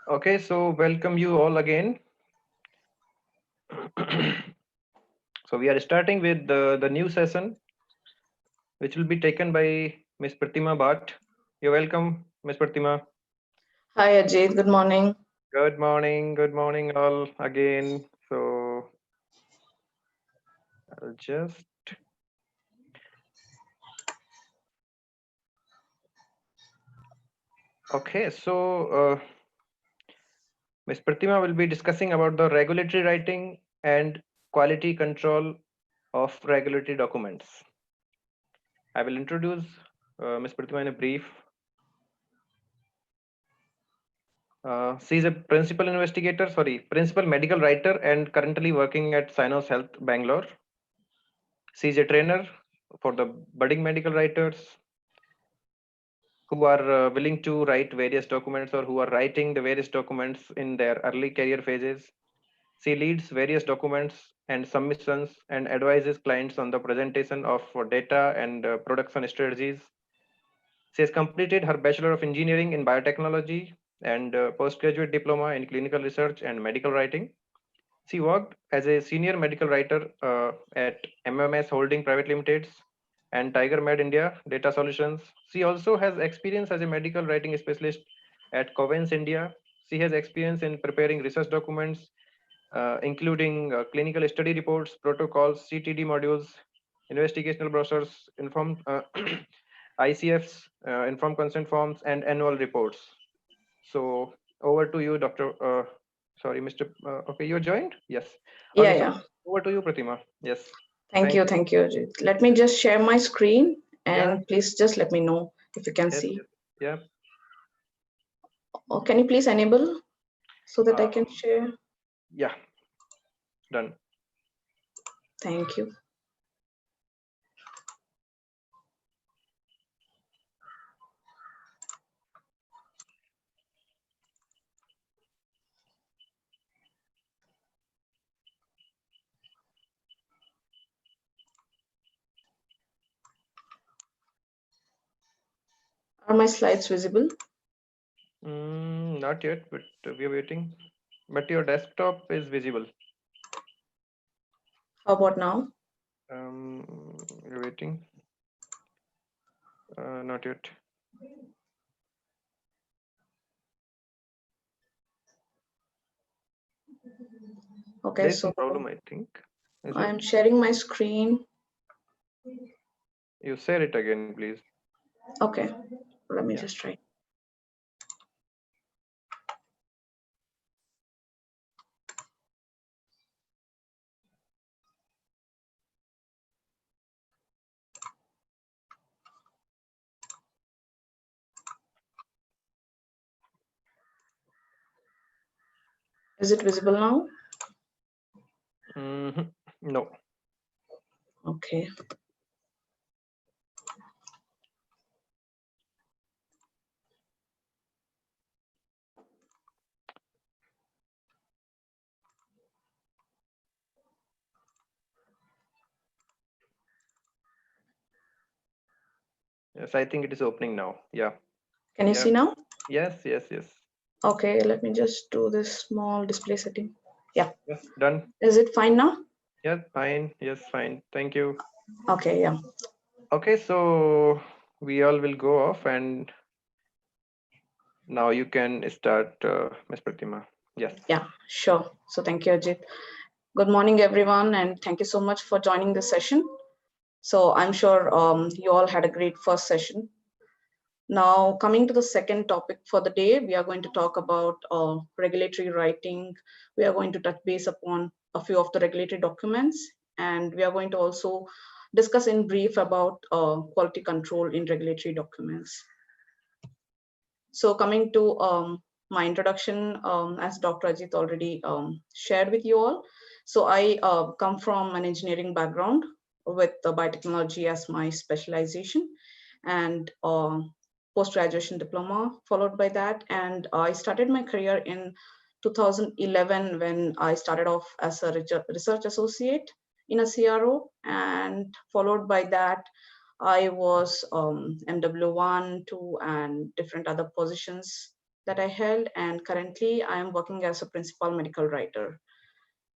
Okay, so welcome you all again. So we are starting with the new session, which will be taken by Ms. Pratima Bhat. You're welcome, Ms. Pratima. Hi Ajit, good morning. Good morning all again. So I'll just okay. So Ms. Pratima will be discussing about the regulatory writing and quality control of regulatory documents. I will introduce Ms. Pratima in a brief. She is a principal medical writer and currently working at Sinos Health, Bangalore. She is a trainer for the budding medical writers who are willing to write various documents or who are writing the various documents in their early career phases. She leads various documents and submissions and advises clients on the presentation of data and production strategies. She has completed her Bachelor of Engineering in Biotechnology and postgraduate diploma in clinical research and medical writing. She worked as a senior medical writer at MMS Holding Private Limited and TigerMed India Data Solutions. She also has experience as a medical writing specialist at Covens India. She has experience in preparing research documents, including clinical study reports, protocols, CTD modules, investigational brochures, ICFs, informed consent forms, and annual reports. So over to you, Dr. Sorry, Mr. Okay, you joined? Yes. Okay, Yeah. over to you, Pratima. Yes. Thank you, Ajit. Let me just share my screen and please just let me know if you can see. Yeah. Or can you please enable so that I can share? Yeah. Done. Thank you. Are my slides visible? Not yet, but we are waiting. But your desktop is visible. How about now? You're waiting. Not yet. Okay, there's so no problem, I think. I'm sharing my screen. You share it again, please. Okay, let me just try. Is it visible now? No. Okay. Yes, I think it is opening now. Yeah. Can you see now? Yes. Okay, let me just do this small display setting. Yeah. Done. Is it fine now? Yes, fine. Yes, fine. Thank you. Okay, yeah. Okay, so we all will go off and now you can start, Ms. Pratima. Yes. Yeah, sure. So thank you, Ajit. Good morning, everyone, and thank you so much for joining this session. So I'm sure you all had a great first session. Now, coming to the second topic for the day, we are going to talk about regulatory writing. We are going to touch base upon a few of the regulatory documents, and we are going to also discuss in brief about quality control in regulatory documents. So coming to my introduction, as Dr. Ajit already shared with you all. So I come from an engineering background with biotechnology as my specialization, and post-graduation diploma followed by that. And I started my career in 2011 when I started off as a research associate in a CRO, and followed by that I was MW1, 2, and different other positions that I held. And currently I am working as a principal medical writer.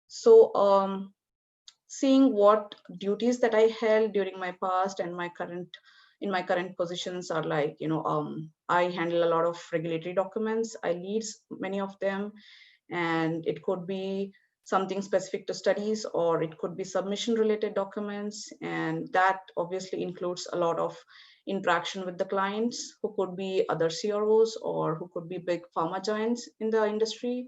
So seeing what duties that I held during my past and my current in my current positions are like, I handle a lot of regulatory documents. I lead many of them, and it could be something specific to studies, or it could be submission related documents, and that obviously includes a lot of interaction with the clients, who could be other CROs or who could be big pharma giants in the industry.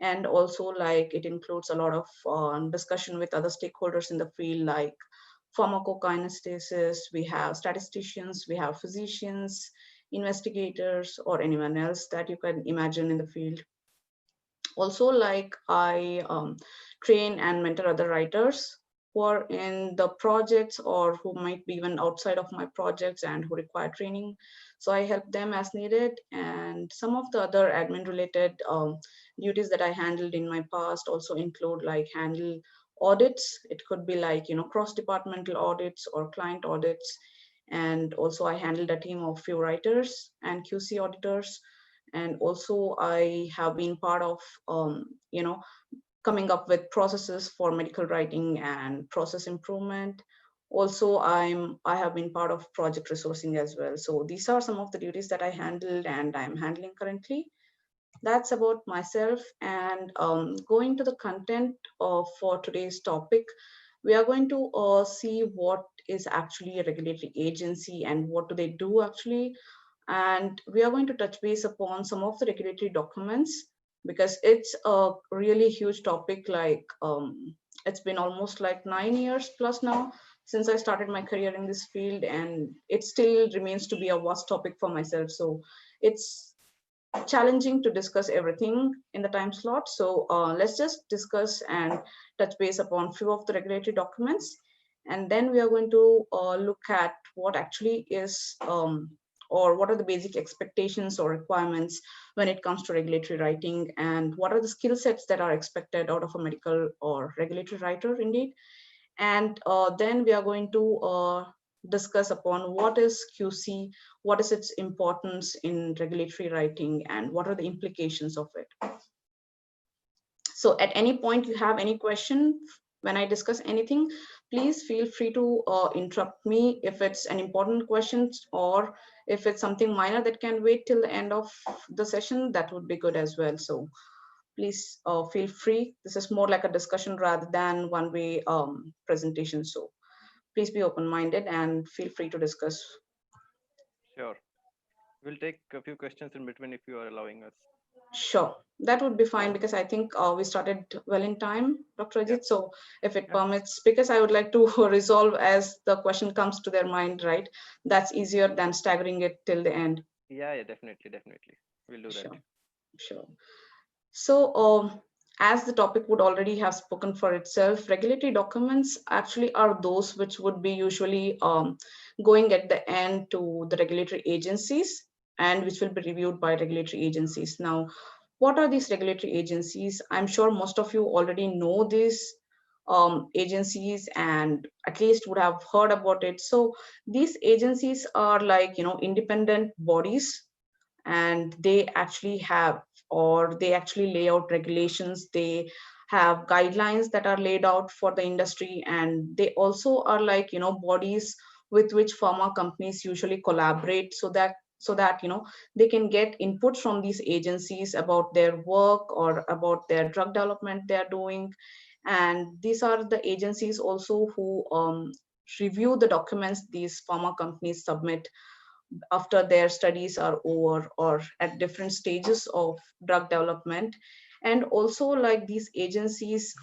And also, like, it includes a lot of discussion with other stakeholders in the field, like pharmacokinestasis. We have statisticians, we have physicians, investigators, or anyone else that you can imagine in the field. Also, like, I train and mentor other writers who are in the projects or who might be even outside of my projects and who require training. So I help them as needed. And some of the other admin related duties that I handled in my past also include, like, handle audits. It could be like, cross departmental audits or client audits. And also I handled a team of few writers and QC auditors. And also I have been part of coming up with processes for medical writing and process improvement. Also, I have been part of project resourcing as well. So these are some of the duties that I handled and I'm handling currently. That's about myself. And going to the content for today's topic, we are going to see what is actually a regulatory agency and what do they do actually. And we are going to touch base upon some of the regulatory documents, because it's a really huge topic. Like, it's been almost like 9 years plus now since I started my career in this field, and it still remains to be a vast topic for myself. So it's challenging to discuss everything in the time slot. So let's just discuss and touch base upon few of the regulatory documents, and then we are going to look at what actually is or what are the basic expectations or requirements when it comes to regulatory writing, and what are the skill sets that are expected out of a medical or regulatory writer indeed. And then we are going to discuss upon what is QC, what is its importance in regulatory writing, and what are the implications of it. So at any point you have any question when I discuss anything, please feel free to interrupt me if it's an important question, or if it's something minor that can wait till the end of the session, that would be good as well. So please feel free. This is more like a discussion rather than one-way presentation. So please be open-minded and feel free to discuss. Sure. We'll take a few questions in between if you are allowing us. Sure, that would be fine, because I think we started well in time, Dr. Ajit. Yeah. So if it Yeah. permits, because I would like to resolve as the question comes to their mind, right? That's easier than staggering it till the end. Yeah, definitely. We'll do that. Sure, sure. So as the topic would already have spoken for itself, regulatory documents actually are those which would be usually going at the end to the regulatory agencies, and which will be reviewed by regulatory agencies. Now, what are these regulatory agencies? I'm sure most of you already know these agencies, and at least would have heard about it. So these agencies are like, independent bodies, and they actually have, or they actually lay out regulations. They have guidelines that are laid out for the industry, and they also are like, bodies with which pharma companies usually collaborate, so that they can get input from these agencies about their work or about their drug development they are doing. And these are the agencies also who review the documents these pharma companies submit after their studies are over or at different stages of drug development. And also, like, these agencies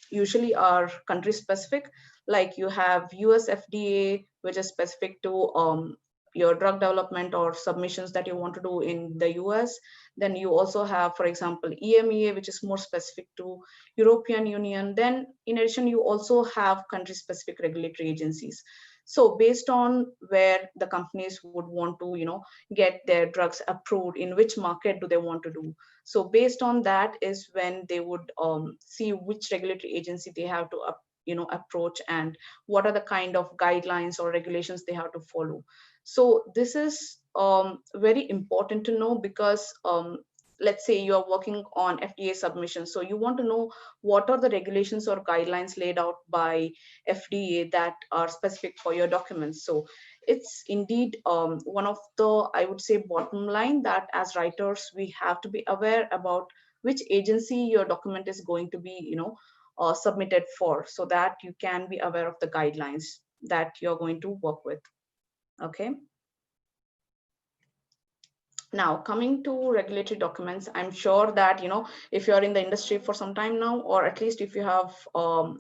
usually are country specific. Like, you have US FDA, which is specific to your drug development or submissions that you want to do in the US. Then you also have, for example, EMEA, which is more specific to European Union. Then in addition, you also have country specific regulatory agencies. So based on where the companies would want to, get their drugs approved, in which market do they want to do. So based on that is when they would see which regulatory agency they have to approach, and what are the kind of guidelines or regulations they have to follow. So this is very important to know, because let's say you are working on FDA submission, so you want to know what are the regulations or guidelines laid out by FDA that are specific for your documents. So it's indeed one of the, I would say, bottom line, that as writers we have to be aware about which agency your document is going to be submitted for, so that you can be aware of the guidelines that you're going to work with. Okay. Now, coming to regulatory documents, I'm sure that, if you're in the industry for some time now, or at least if you have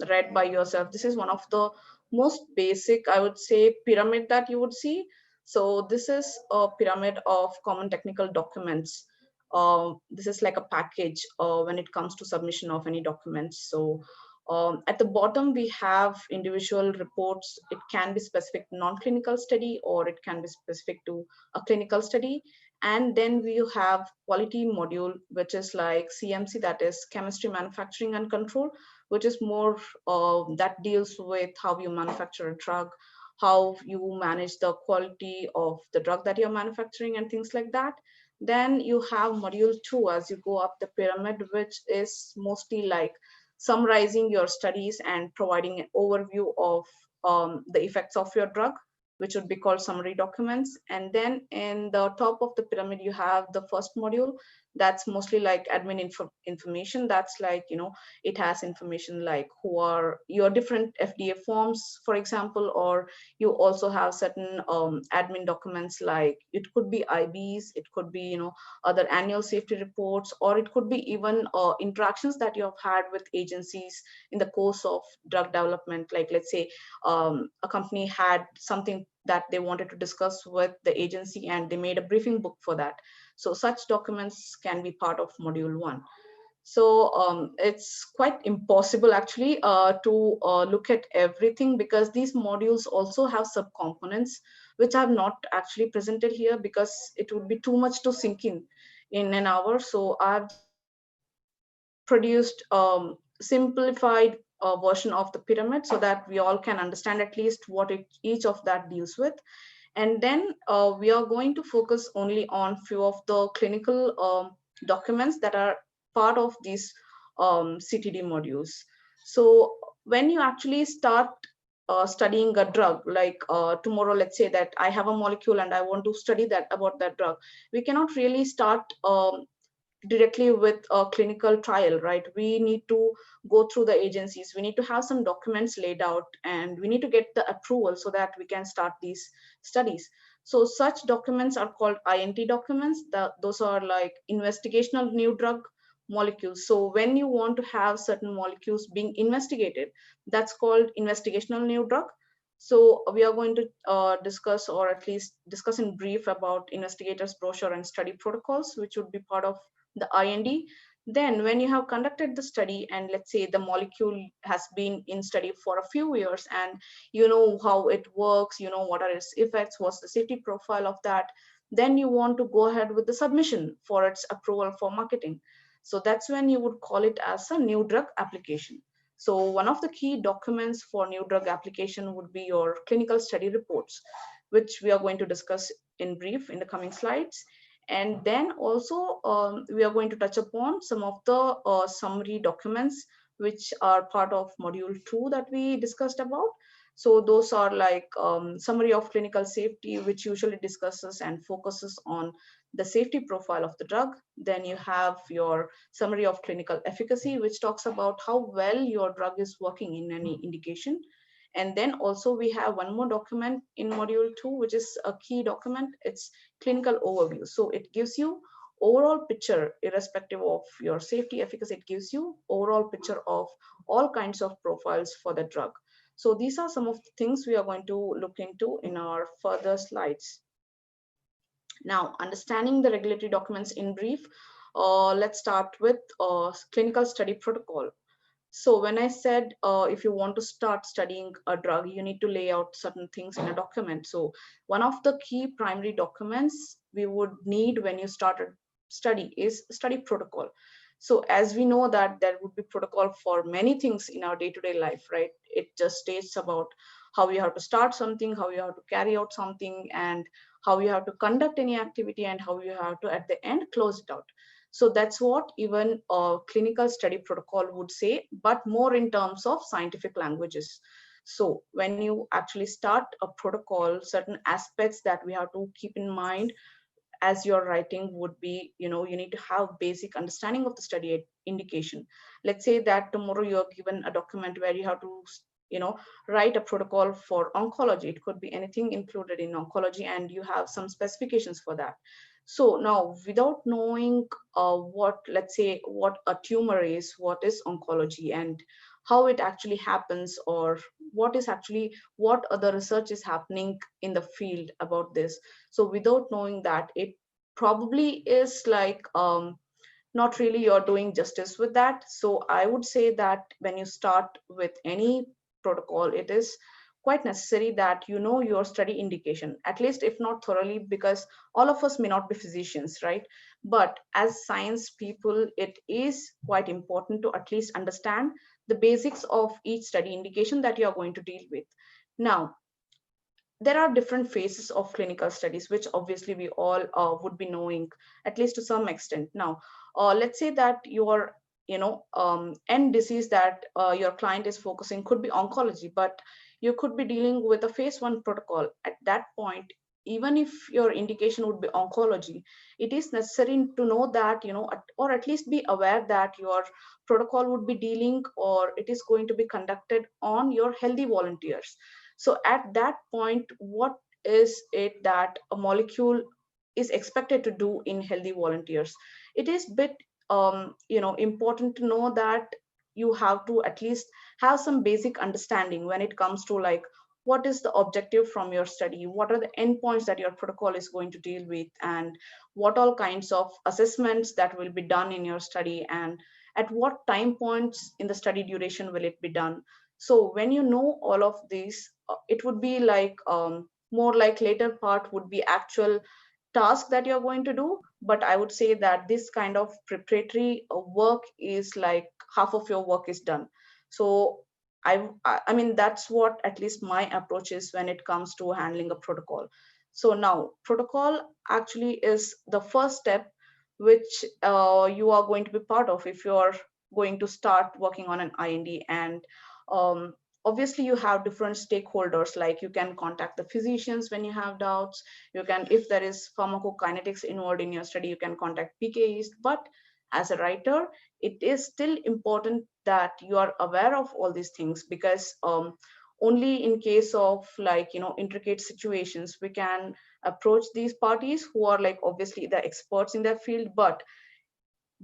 read by yourself, this is one of the most basic, I would say, pyramid that you would see. So this is a pyramid of common technical documents. This is like a package when it comes to submission of any documents. So at the bottom, we have individual reports. It can be specific non-clinical study, or it can be specific to a clinical study. And then we have quality module, which is like CMC, that is chemistry, manufacturing and control, which is more that deals with how you manufacture a drug, how you manage the quality of the drug that you're manufacturing and things like that. Then you have module 2 as you go up the pyramid, which is mostly like summarizing your studies and providing an overview of the effects of your drug, which would be called summary documents. And then in the top of the pyramid, you have the first module. That's mostly like admin information. That's like, it has information like who are your different FDA forms, for example, or you also have certain admin documents, like it could be IBs, it could be, other annual safety reports, or it could be even interactions that you have had with agencies in the course of drug development. Like, let's say a company had something that they wanted to discuss with the agency, and they made a briefing book for that. So such documents can be part of module 1. So it's quite impossible actually to look at everything, because these modules also have subcomponents which I have not actually presented here, because it would be too much to sink in an hour. So I've just produced simplified version of the pyramid, so that we all can understand at least what each of that deals with. And then we are going to focus only on few of the clinical documents that are part of these CTD modules. So when you actually start studying a drug, like tomorrow, let's say that I have a molecule and I want to study that about that drug, we cannot really start directly with a clinical trial, right? We need to go through the agencies, we need to have some documents laid out, and we need to get the approval so that we can start these studies. So such documents are called INT documents. Those are like investigational new drug molecules. So when you want to have certain molecules being investigated, that's called investigational new drug. So we are going to discuss, or at least discuss in brief, about investigators brochure and study protocols, which would be part of the IND. Then when you have conducted the study, and let's say the molecule has been in study for a few years, and you know how it works, you know what are its effects, what's the safety profile of that, then you want to go ahead with the submission for its approval for marketing. So that's when you would call it as a new drug application. So one of the key documents for new drug application would be your clinical study reports, which we are going to discuss in brief in the coming slides. And then also we are going to touch upon some of the summary documents which are part of module 2 that we discussed about. So those are like summary of clinical safety, which usually discusses and focuses on the safety profile of the drug. Then you have your summary of clinical efficacy, which talks about how well your drug is working in any indication. And then also we have one more document in module 2, which is a key document. It's clinical overview. So it gives you overall picture, irrespective of your safety efficacy. It gives you overall picture of all kinds of profiles for the drug. So these are some of the things we are going to look into in our further slides. Now, understanding the regulatory documents in brief, let's start with clinical study protocol. So when I said if you want to start studying a drug, you need to lay out certain things in a document. So one of the key primary documents we would need when you start a study is study protocol. So as we know that there would be protocol for many things in our day-to-day life, right? It just states about how you have to start something, how you have to carry out something, and how you have to conduct any activity, and how you have to at the end close it out. So that's what even a clinical study protocol would say, but more in terms of scientific languages. So when you actually start a protocol, certain aspects that we have to keep in mind as you're writing would be, you need to have basic understanding of the study indication. Let's say that tomorrow you're given a document where you have to, you know, write a protocol for oncology. It could be anything included in oncology, and you have some specifications for that. So now, without knowing what, let's say, what a tumor is, what is oncology, and how it actually happens, or what is actually what other research is happening in the field about this. So without knowing that, it probably is like not really you're doing justice with that. So I would say that when you start with any protocol, it is quite necessary that you know your study indication, at least if not thoroughly, because all of us may not be physicians, right? But as science people, it is quite important to at least understand the basics of each study indication that you are going to deal with. Now, there are different phases of clinical studies, which obviously we all would be knowing at least to some extent. Now, let's say that your end disease that your client is focusing could be oncology, but you could be dealing with a phase one protocol. At that point, even if your indication would be oncology, it is necessary to know that, or at least be aware that your protocol would be dealing, or it is going to be conducted on your healthy volunteers. So at that point, what is it that a molecule is expected to do in healthy volunteers? It is bit important to know that you have to at least have some basic understanding when it comes to like what is the objective from your study, what are the endpoints that your protocol is going to deal with, and what all kinds of assessments that will be done in your study, and at what time points in the study duration will it be done. So when you know all of these, it would be like more like later part would be actual task that you're going to do. But I would say that this kind of preparatory work is like half of your work is done. So I mean that's what at least my approach is when it comes to handling a protocol. So now protocol actually is the first step which you are going to be part of if you're going to start working on an IND. And um, obviously you have different stakeholders, like you can contact the physicians when you have doubts. You can, if there is pharmacokinetics involved in your study, you can contact PKs. But as a writer, it is still important that you are aware of all these things, because only in case of like intricate situations we can approach these parties who are like obviously the experts in their field. But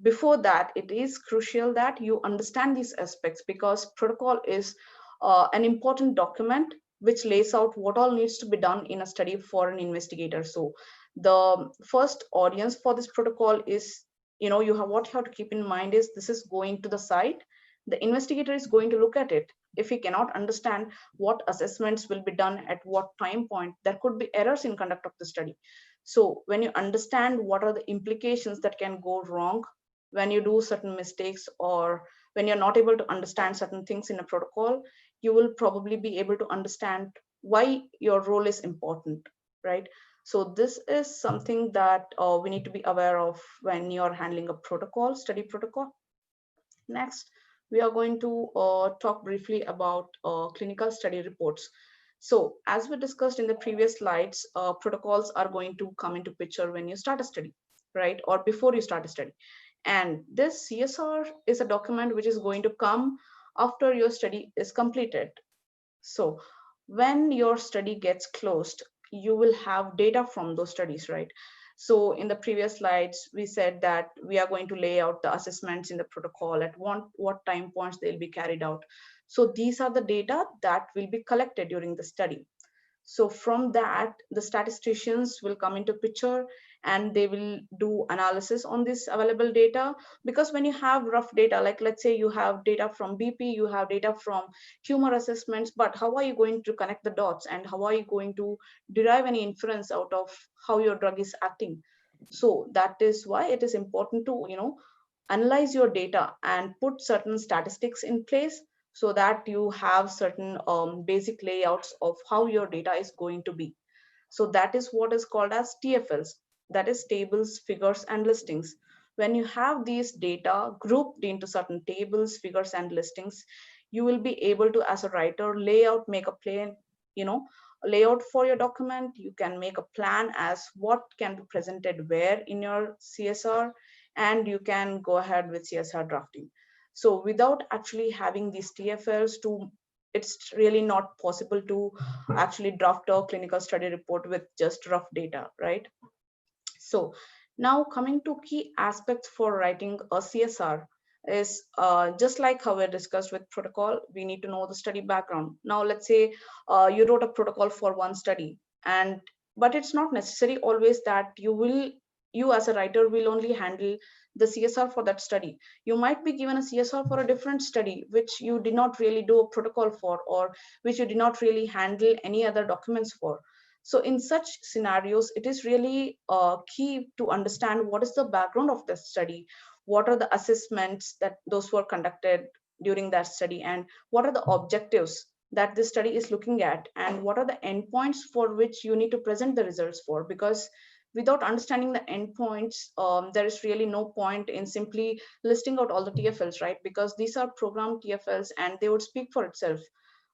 before that, it is crucial that you understand these aspects, because protocol is an important document which lays out what all needs to be done in a study for an investigator. So the first audience for this protocol is, you have what you have to keep in mind is this is going to the site. The investigator is going to look at it. If he cannot understand what assessments will be done at what time point, there could be errors in conduct of the study. So when you understand what are the implications that can go wrong when you do certain mistakes, or when you're not able to understand certain things in a protocol, you will probably be able to understand why your role is important, right? So this is something that we need to be aware of when you're handling a protocol, study protocol. Next, we are going to talk briefly about clinical study reports. So as we discussed in the previous slides, protocols are going to come into picture when you start a study, right? Or before you start a study. And this CSR is a document which is going to come after your study is completed. So when your study gets closed, you will have data from those studies, right? So in the previous slides, we said that we are going to lay out the assessments in the protocol at what time points they'll be carried out. So these are the data that will be collected during the study. So from that, the statisticians will come into picture, and they will do analysis on this available data. Because when you have rough data, like let's say you have data from BP, you have data from tumor assessments, but how are you going to connect the dots, and how are you going to derive any inference out of how your drug is acting? So that is why it is important to analyze your data and put certain statistics in place, so that you have certain basic layouts of how your data is going to be. So that is what is called as TFLs, that is tables, figures, and listings. When you have these data grouped into certain tables, figures, and listings, you will be able to, as a writer, make a plan, you know, layout for your document. You can make a plan as what can be presented where in your CSR, and you can go ahead with CSR drafting. So without actually having these TFLs to, it's really not possible to actually draft a clinical study report with just rough data, right? So now coming to key aspects for writing a CSR is just like how we discussed with protocol, we need to know the study background. Now let's say you wrote a protocol for one study, and but it's not necessary always that you as a writer will only handle the CSR for that study. You might be given a CSR for a different study which you did not really do a protocol for, or which you did not really handle any other documents for. So in such scenarios, it is really key to understand what is the background of the study, what are the assessments that those were conducted during that study, and what are the objectives that this study is looking at, and what are the endpoints for which you need to present the results for. Because without understanding the endpoints, there is really no point in simply listing out all the TFLs, right? Because these are programmed TFLs and they would speak for itself.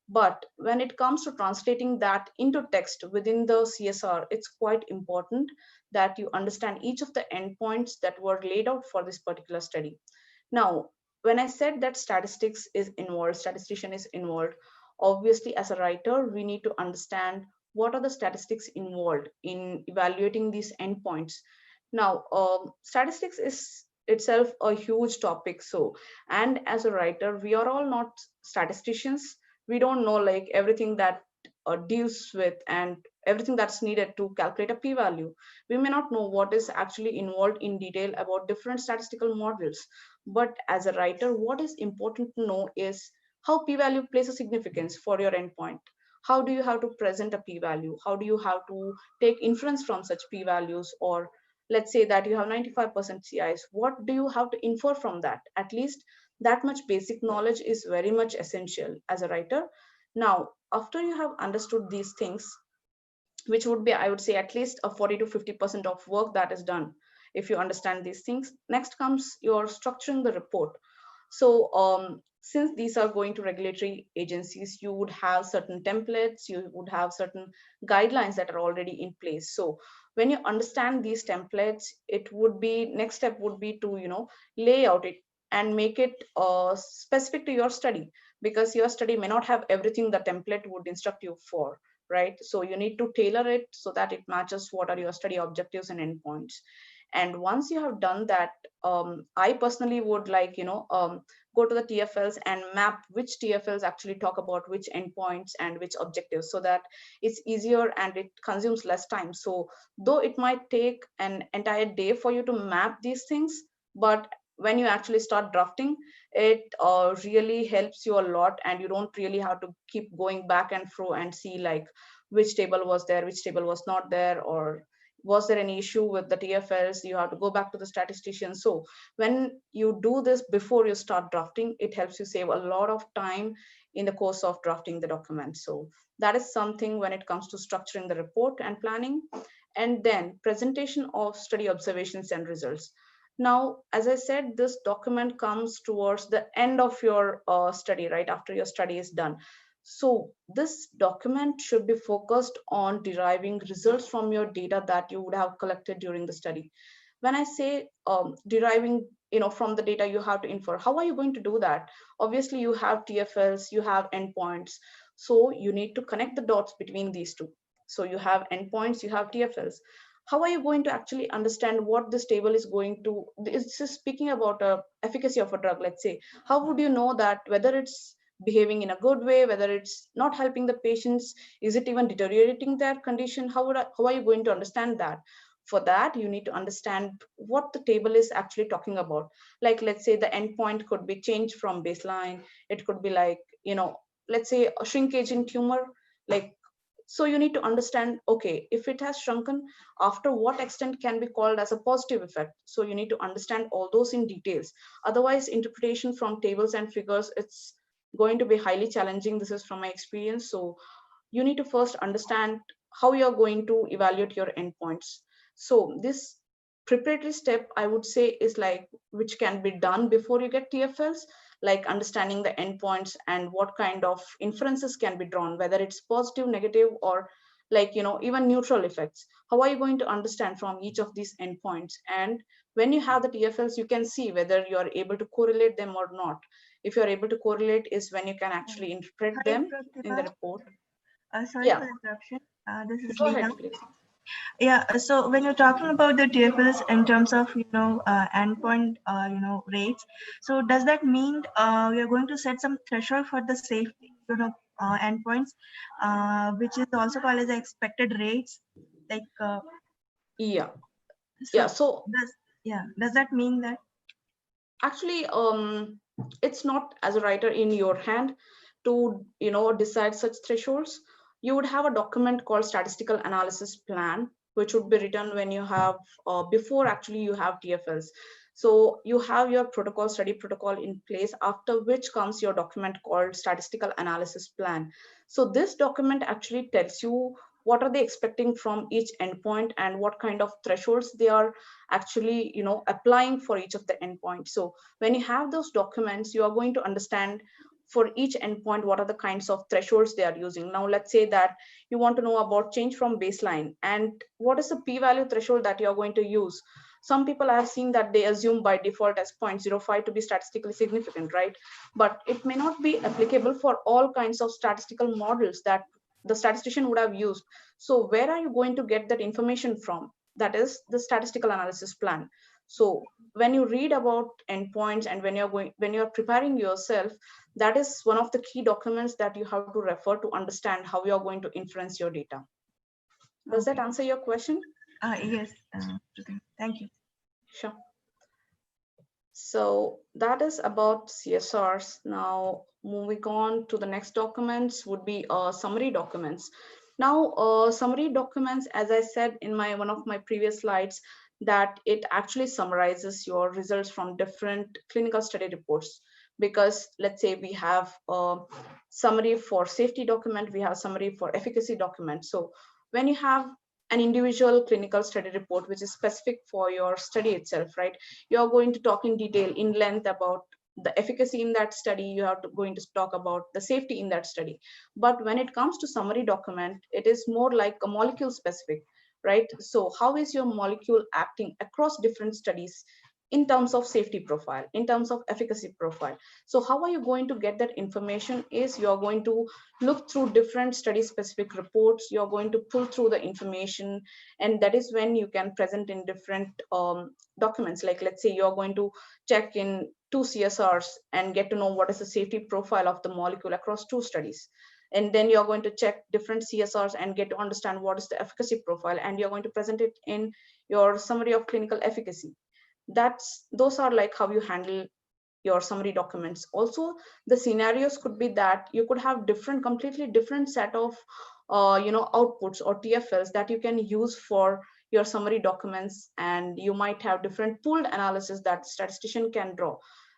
But when it comes to translating that into text within the CSR, it's quite important that you understand each of the endpoints that were laid out for this particular study. Now, when I said that statistics is involved, statistician is involved, obviously as a writer, we need to understand what are the statistics involved in evaluating these endpoints. Now, statistics is itself a huge topic. So, and as a writer, we are all not statisticians. We don't know like everything that deals with and everything that's needed to calculate a p-value. We may not know what is actually involved in detail about different statistical models. But as a writer, what is important to know is how p-value plays a significance for your endpoint. How do you have to present a p-value? How do you have to take inference from such p-values? Or let's say that you have 95% CIs. What do you have to infer from that? At least that much basic knowledge is very much essential as a writer. Now, after you have understood these things, which would be, I would say, at least a 40 to 50% of work that is done if you understand these things. Next comes your structuring the report. So since these are going to regulatory agencies, you would have certain templates, you would have certain guidelines that are already in place. So when you understand these templates, it would be, next step would be to lay out it and make it specific to your study, because your study may not have everything the template would instruct you for, right? So you need to tailor it so that it matches what are your study objectives and endpoints. And once you have done that, I personally would like go to the TFLs and map which TFLs actually talk about which endpoints and which objectives, so that it's easier and it consumes less time. So though it might take an entire day for you to map these things, but when you actually start drafting, it really helps you a lot, and you don't really have to keep going back and fro and see like which table was there, which table was not there, or was there any issue with the TFLs. You have to go back to the statistician. So when you do this before you start drafting, it helps you save a lot of time in the course of drafting the document. So that is something when it comes to structuring the report and planning. And then presentation of study observations and results. Now, as I said, this document comes towards the end of your study, right after your study is done. So this document should be focused on deriving results from your data that you would have collected during the study. When I say deriving, from the data you have to infer, how are you going to do that? Obviously, you have TFLs, you have endpoints. So you need to connect the dots between these two. So you have endpoints, you have TFLs. How are you going to actually understand what this table is going to, this is speaking about efficacy of a drug, let's say. How would you know that whether it's behaving in a good way, whether it's not helping the patients, is it even deteriorating their condition? How are you going to understand that? For that, you need to understand what the table is actually talking about. Like, let's say the endpoint could be changed from baseline. It could be like, let's say a shrinkage in tumor. Like, so you need to understand, okay, if it has shrunken, after what extent can be called as a positive effect. So you need to understand all those in details. Otherwise, interpretation from tables and figures, it's going to be highly challenging. This is from my experience. So you need to first understand how you're going to evaluate your endpoints. So this preparatory step, I would say, is like which can be done before you get TFLs, like understanding the endpoints and what kind of inferences can be drawn, whether it's positive, negative, or like, even neutral effects. How are you going to understand from each of these endpoints? And when you have the TFLs, you can see whether you are able to correlate them or not. If you're able to correlate is when you can actually interpret Hi, them in the Pratima. report. Sorry Yeah, for the interruption. This is go Leena. ahead, please. Yeah, so when you're talking about the TFLs in terms of, endpoint, rates, so does that mean we are going to set some threshold for the safety, endpoints, which is also called as the expected rates? Like, Yeah, so yeah. So does that mean that? actually, it's not as a writer in your hand to, decide such thresholds. You would have a document called statistical analysis plan, which would be written when you have, before actually you have TFLs. So you have your protocol, study protocol in place, after which comes your document called statistical analysis plan. So this document actually tells you what are they expecting from each endpoint and what kind of thresholds they are actually, applying for each of the endpoints. So when you have those documents, you are going to understand for each endpoint what are the kinds of thresholds they are using. Now let's say that you want to know about change from baseline and what is the p-value threshold that you're going to use. Some people I have seen that they assume by default as 0.05 to be statistically significant, right? But it may not be applicable for all kinds of statistical models that the statistician would have used. So where are you going to get that information from? That is the statistical analysis plan. So when you read about endpoints and when you're preparing yourself, that is one of the key documents that you have to refer to understand how you're going to inference your data. Does that Okay. answer your question? Yes. Thank you. Sure. So that is about CSRs. Now moving on to the next documents would be summary documents. Now summary documents, as I said in one of my previous slides, that it actually summarizes your results from different clinical study reports. Because let's say we have a summary for safety document, we have a summary for efficacy document. So when you have an individual clinical study report which is specific for your study itself, right, you're going to talk in detail, in length, about the efficacy in that study. You have to going to talk about the safety in that study. But when it comes to summary document, it is more like a molecule specific, right? So how is your molecule acting across different studies in terms of safety profile, in terms of efficacy profile? So how are you going to get that information is you're going to look through different study specific reports, you're going to pull through the information, and that is when you can present in different documents. Like let's say you're going to check in two CSRs and get to know what is the safety profile of the molecule across two studies, and then you're going to check different CSRs and get to understand what is the efficacy profile, and you're going to present it in your summary of clinical efficacy. Those are like how you handle your summary documents. Also, the scenarios could be that you could have completely different set of outputs or TFLs that you can use for your summary documents, and you might have different pooled analysis that statistician can draw.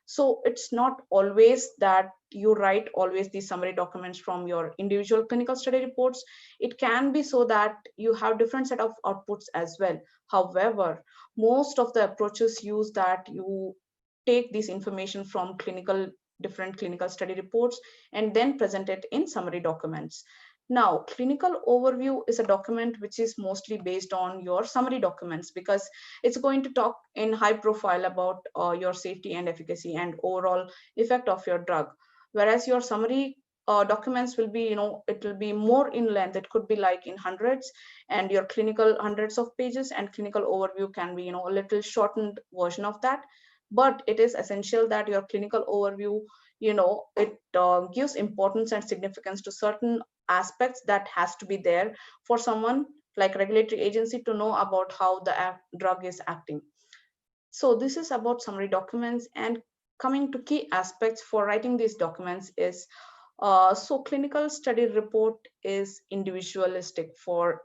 So it's not always that you write always these summary documents from your individual clinical study reports. It can be so that you have different set of outputs as well. However, most of the approaches use that you take this information from different clinical study reports and then present it in summary documents. Now, clinical overview is a document which is mostly based on your summary documents, because it's going to talk in high profile about your safety and efficacy and overall effect of your drug. Whereas your summary documents will be, it will be more in length. It could be like in hundreds, and your clinical hundreds of pages, and clinical overview can be, a little shortened version of that. But it is essential that your clinical overview, it gives importance and significance to certain aspects that has to be there for someone like regulatory agency to know about how the drug is acting. So this is about summary documents. And coming to key aspects for writing these documents is, so clinical study report is individualistic for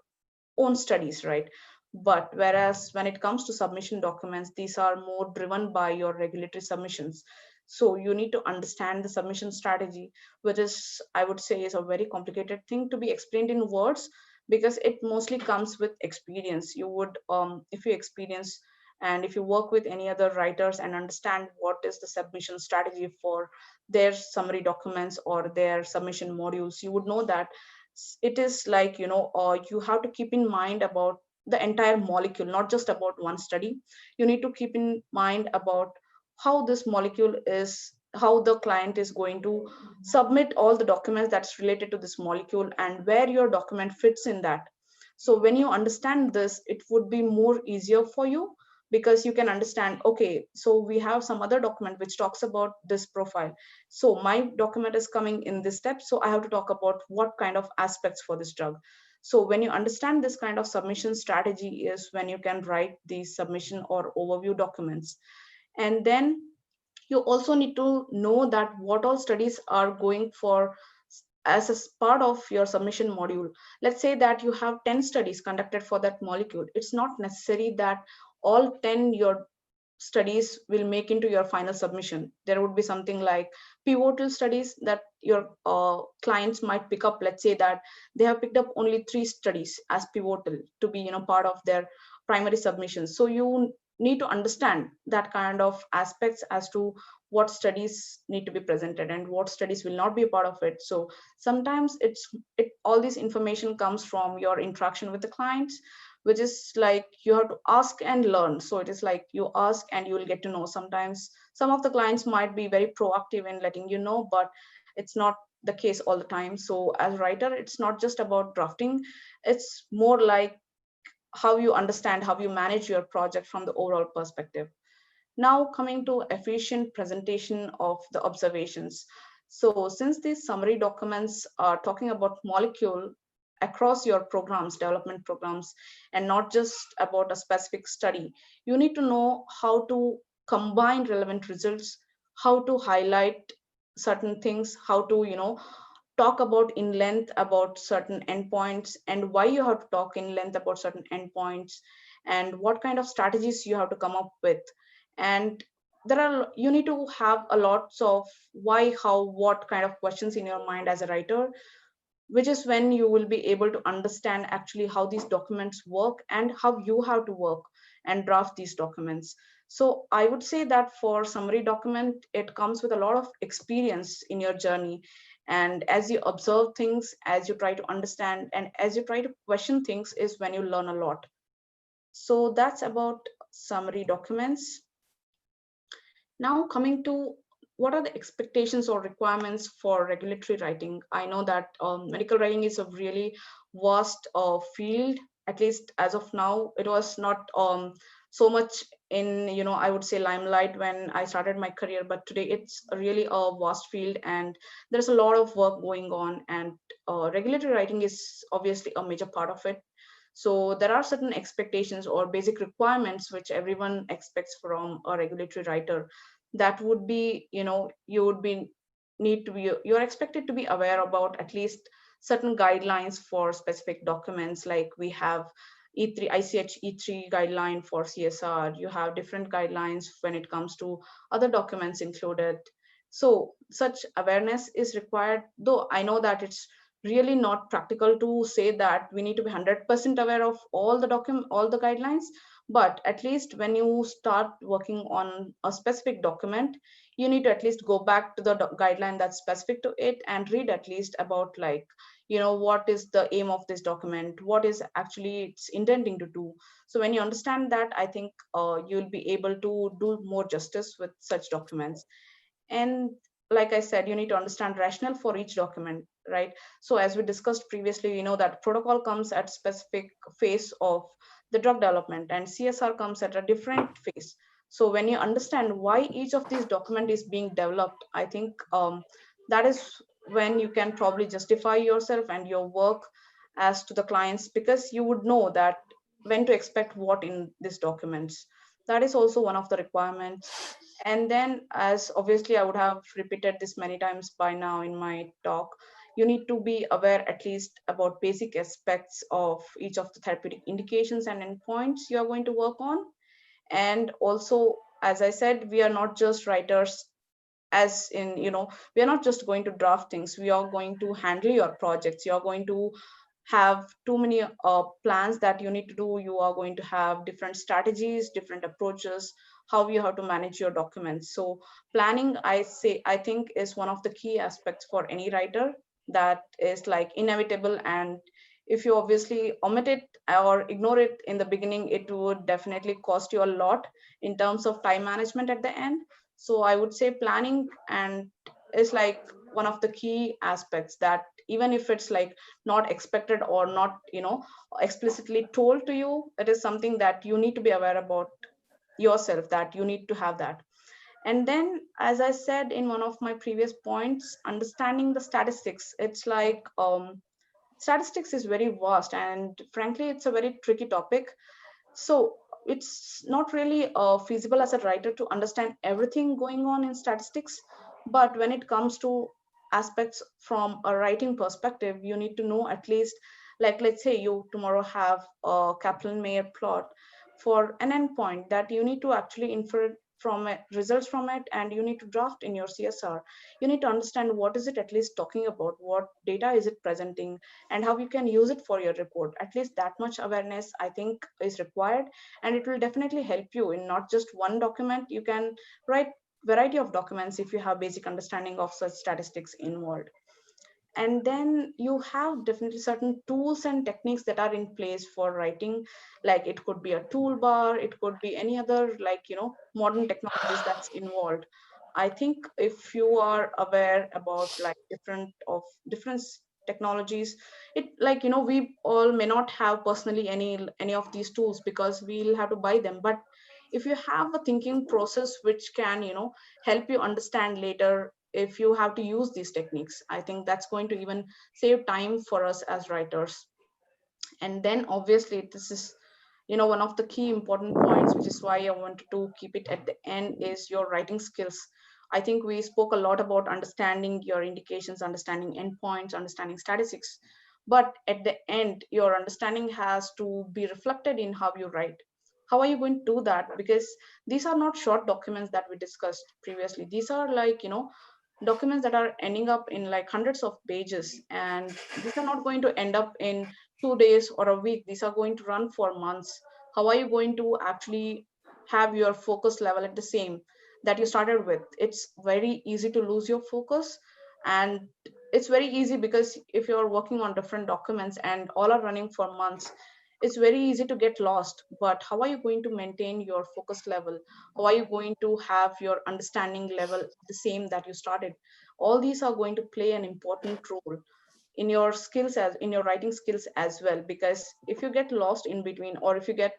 own studies, right? But whereas when it comes to submission documents, these are more driven by your regulatory submissions. So you need to understand the submission strategy, which is, I would say, is a very complicated thing to be explained in words, because it mostly comes with experience. You would, if you experience and if you work with any other writers and understand what is the submission strategy for their summary documents or their submission modules, you would know that it is like, you have to keep in mind about the entire molecule, not just about one study. You need to keep in mind about how this molecule is, how the client is going to submit all the documents that's related to this molecule, and where your document fits in that. So when you understand this, it would be more easier for you, because you can understand, okay, so we have some other document which talks about this profile, so my document is coming in this step, so I have to talk about what kind of aspects for this drug. So when you understand this kind of submission strategy is when you can write these submission or overview documents. And then you also need to know that what all studies are going for as a part of your submission module. Let's say that you have 10 studies conducted for that molecule. It's not necessary that all 10 your studies will make into your final submission. There would be something like pivotal studies that your clients might pick up. Let's say that they have picked up only 3 studies as pivotal to be, part of their primary submissions. So you need to understand that kind of aspects as to what studies need to be presented and what studies will not be a part of it. So sometimes all this information comes from your interaction with the clients, which is like you have to ask and learn. So it is like you ask and you will get to know. Sometimes some of the clients might be very proactive in letting you know, but it's not the case all the time. So as writer, it's not just about drafting, it's more like how you understand, how you manage your project from the overall perspective. Now coming to efficient presentation of the observations. So since these summary documents are talking about molecule across your programs, development programs, and not just about a specific study, you need to know how to combine relevant results, how to highlight certain things, how to, talk about in length about certain endpoints, and why you have to talk in length about certain endpoints, and what kind of strategies you have to come up with. And you need to have a lots of why, how, what kind of questions in your mind as a writer, which is when you will be able to understand actually how these documents work and how you have to work and draft these documents. So I would say that for summary document, it comes with a lot of experience in your journey. And as you observe things, as you try to understand, and as you try to question things is when you learn a lot. So that's about summary documents. Now coming to what are the expectations or requirements for regulatory writing? I know that medical writing is a really vast field. At least as of now, it was not so much in, I would say limelight when I started my career, but today it's really a vast field and there's a lot of work going on, and regulatory writing is obviously a major part of it. So there are certain expectations or basic requirements which everyone expects from a regulatory writer. That would be, you would be need to be, you're expected to be aware about at least certain guidelines for specific documents. Like we have E3 ICH E3 guideline for CSR. You have different guidelines when it comes to other documents included. So such awareness is required, though I know that it's really not practical to say that we need to be 100% aware of all the all the guidelines. But at least when you start working on a specific document, you need to at least go back to the guideline that's specific to it and read at least about, like, what is the aim of this document, what is actually it's intending to do. So when you understand that, I think you'll be able to do more justice with such documents. And like I said, you need to understand rationale for each document, right? So as we discussed previously, that protocol comes at specific phase of the drug development and CSR comes at a different phase. So when you understand why each of these document is being developed, I think that is when you can probably justify yourself and your work as to the clients, because you would know that when to expect what in these documents. That is also one of the requirements. And then, as obviously I would have repeated this many times by now in my talk, you need to be aware at least about basic aspects of each of the therapeutic indications and endpoints you are going to work on. And also, as I said, we are not just writers, as in, we are not just going to draft things, we are going to handle your projects. You are going to have too many plans that you need to do. You are going to have different strategies, different approaches, how you have to manage your documents. So planning, I think, is one of the key aspects for any writer, that is like inevitable. And if you obviously omit it or ignore it in the beginning, it would definitely cost you a lot in terms of time management at the end. So I would say planning and is like one of the key aspects, that even if it's like not expected or not explicitly told to you, it is something that you need to be aware about yourself, that you need to have that. And then, as I said in one of my previous points, understanding the statistics, it's like statistics is very vast, and frankly it's a very tricky topic. So it's not really feasible as a writer to understand everything going on in statistics. But when it comes to aspects from a writing perspective, you need to know at least, like, let's say you tomorrow have a Kaplan-Meier plot for an endpoint that you need to actually infer from it, results from it, and you need to draft in your CSR. You need to understand what is it at least talking about, what data is it presenting, and how you can use it for your report. At least that much awareness, I think, is required, and it will definitely help you in not just one document. You can write variety of documents if you have basic understanding of such statistics involved. And then you have definitely certain tools and techniques that are in place for writing. Like it could be a toolbar, it could be any other, like, modern technologies that's involved. I think if you are aware about like different technologies, it, like, we all may not have personally any of these tools because we'll have to buy them. But if you have a thinking process which can help you understand later if you have to use these techniques, I think that's going to even save time for us as writers. And then obviously this is one of the key important points, which is why I wanted to keep it at the end, is your writing skills. I think we spoke a lot about understanding your indications, understanding endpoints, understanding statistics, but at the end your understanding has to be reflected in how you write. How are you going to do that? Because these are not short documents that we discussed previously. These are like documents that are ending up in like hundreds of pages, and these are not going to end up in 2 days or a week. These are going to run for months. How are you going to actually have your focus level at the same that you started with? It's very easy to lose your focus, and it's very easy because if you're working on different documents and all are running for months, it's very easy to get lost. But how are you going to maintain your focus level? How are you going to have your understanding level the same that you started? All these are going to play an important role in your skills, as in your writing skills as well. Because if you get lost in between, or if you get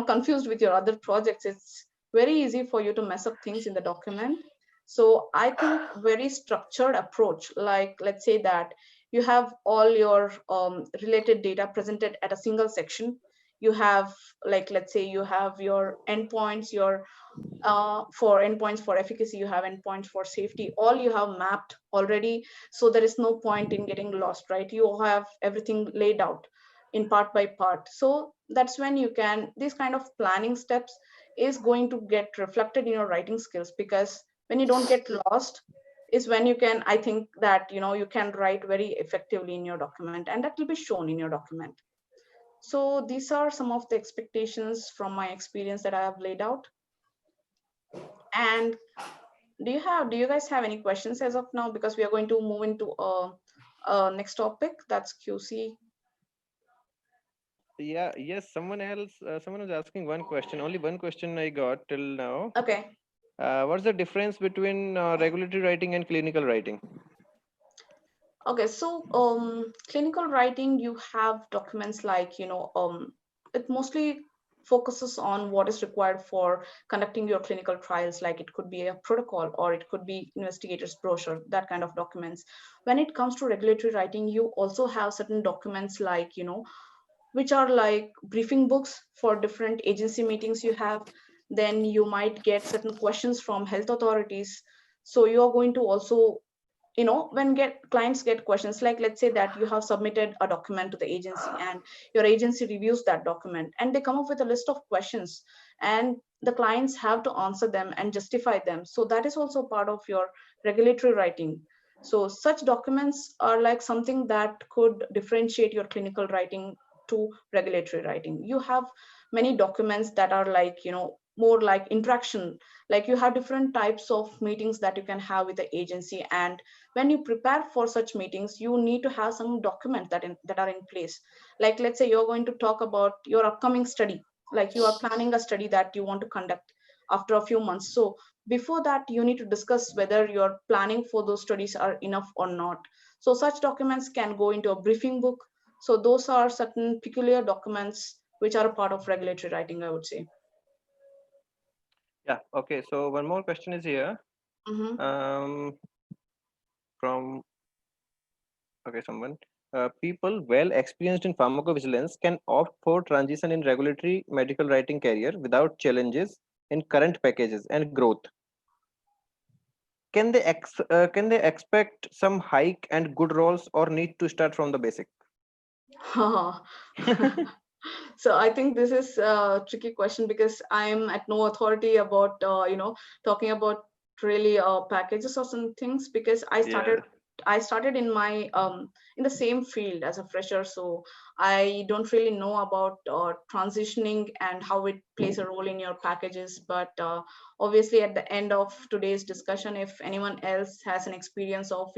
confused with your other projects, it's very easy for you to mess up things in the document. So I think very structured approach, like let's say that you have all your related data presented at a single section. You have, like, let's say you have your endpoints, your for endpoints for efficacy, you have endpoints for safety, all you have mapped already. So there is no point in getting lost, right? You have everything laid out in part by part. So that's when you can, this kind of planning steps is going to get reflected in your writing skills. Because when you don't get lost is when you can, I think that you can write very effectively in your document, and that will be shown in your document. So these are some of the expectations from my experience that I have laid out. And do you guys have any questions as of now? Because we are going to move into a next topic, that's QC. Yeah, yes, someone was asking one question. Only one question I got till now. Okay. What's the difference between regulatory writing and clinical writing? Okay, so clinical writing, you have documents like it mostly focuses on what is required for conducting your clinical trials, like it could be a protocol or it could be investigator's brochure, that kind of documents. When it comes to regulatory writing, you also have certain documents like, which are like briefing books for different agency meetings you have. Then you might get certain questions from health authorities. So you're going to also, when clients get questions, like let's say that you have submitted a document to the agency and your agency reviews that document and they come up with a list of questions, and the clients have to answer them and justify them. So that is also part of your regulatory writing. So such documents are like something that could differentiate your clinical writing to regulatory writing. You have many documents that are like, more like interaction, like you have different types of meetings that you can have with the agency, and when you prepare for such meetings, you need to have some documents that are in place. Like let's say you're going to talk about your upcoming study, like you are planning a study that you want to conduct after a few months. So before that, you need to discuss whether your planning for those studies are enough or not. So such documents can go into a briefing book. So those are certain peculiar documents which are a part of regulatory writing, I would say. Yeah. Okay. So one more question is here. Mm-hmm. From someone. People well experienced in pharmacovigilance can opt for transition in regulatory medical writing career without challenges in current packages and growth. Can they expect some hike and good roles, or need to start from the basic? So I think this is a tricky question because I'm at no authority about talking about really packages or some things, because I started in my in the same field as a fresher. So I don't really know about transitioning and how it plays a role in your packages. But obviously at the end of today's discussion, if anyone else has an experience of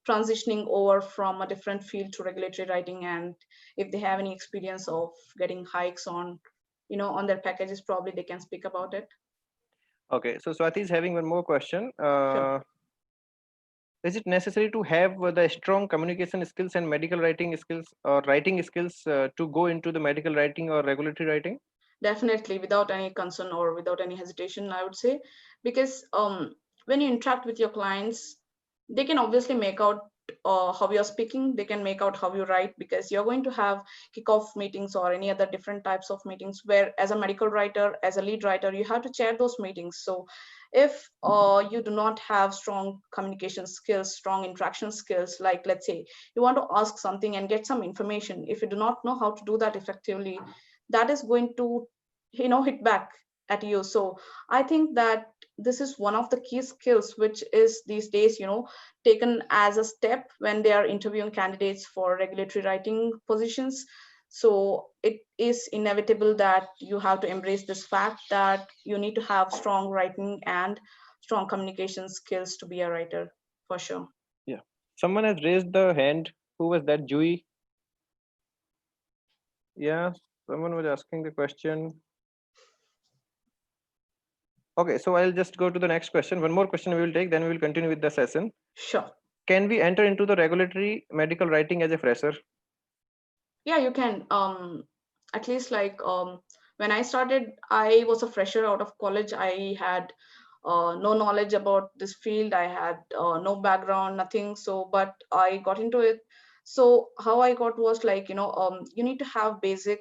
transitioning over from a different field to regulatory writing, and if they have any experience of getting hikes on on their packages, probably they can speak about it. Okay, so Swati is having one more question. Sure. Is it necessary to have the strong communication skills and medical writing skills or writing skills to go into the medical writing or regulatory writing? Definitely, without any concern or without any hesitation, I would say, because when you interact with your clients, they can obviously make out how you're speaking, they can make out how you write, because you're going to have kickoff meetings or any other different types of meetings where, as a medical writer, as a lead writer, you have to chair those meetings. So if you do not have strong communication skills, strong interaction skills, like let's say you want to ask something and get some information, if you do not know how to do that effectively, that is going to hit back at you. So I think that this is one of the key skills which is these days taken as a step when they are interviewing candidates for regulatory writing positions. So it is inevitable that you have to embrace this fact that you need to have strong writing and strong communication skills to be a writer, for sure. Yeah. Someone has raised the hand. Who was that? Jui? Yeah, someone was asking the question. Okay, so I'll just go to the next question. One more question we will take, then we will continue with the session. Sure. Can we enter into the regulatory medical writing as a fresher? Yeah, you can. At least like when I started, I was a fresher out of college. I had no knowledge about this field. I had no background, nothing. So, but I got into it. So how I got was like, you need to have basic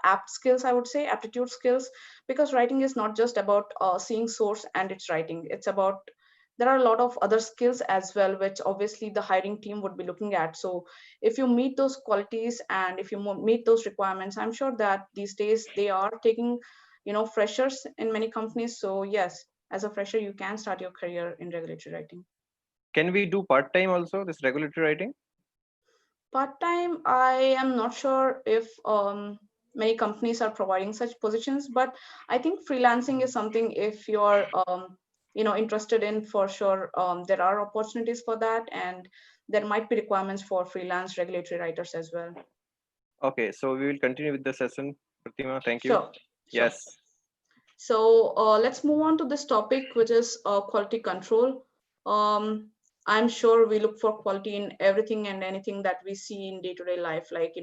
apt skills, I would say, aptitude skills, because writing is not just about seeing source and it's writing. It's about, there are a lot of other skills as well, which obviously the hiring team would be looking at. So if you meet those qualities and if you meet those requirements, I'm sure that these days they are taking freshers in many companies. So yes, as a fresher you can start your career in regulatory writing. Can we do part-time also, this regulatory writing? Part-time, I am not sure if many companies are providing such positions, but I think freelancing is something, if you're interested in, for sure there are opportunities for that, and there might be requirements for freelance regulatory writers as well. Okay, so we will continue with the session. Pratima, thank you. Sure. Sure. Yes. So let's move on to this topic, which is quality control. I'm sure we look for quality in everything and anything that we see in day-to-day life. Like,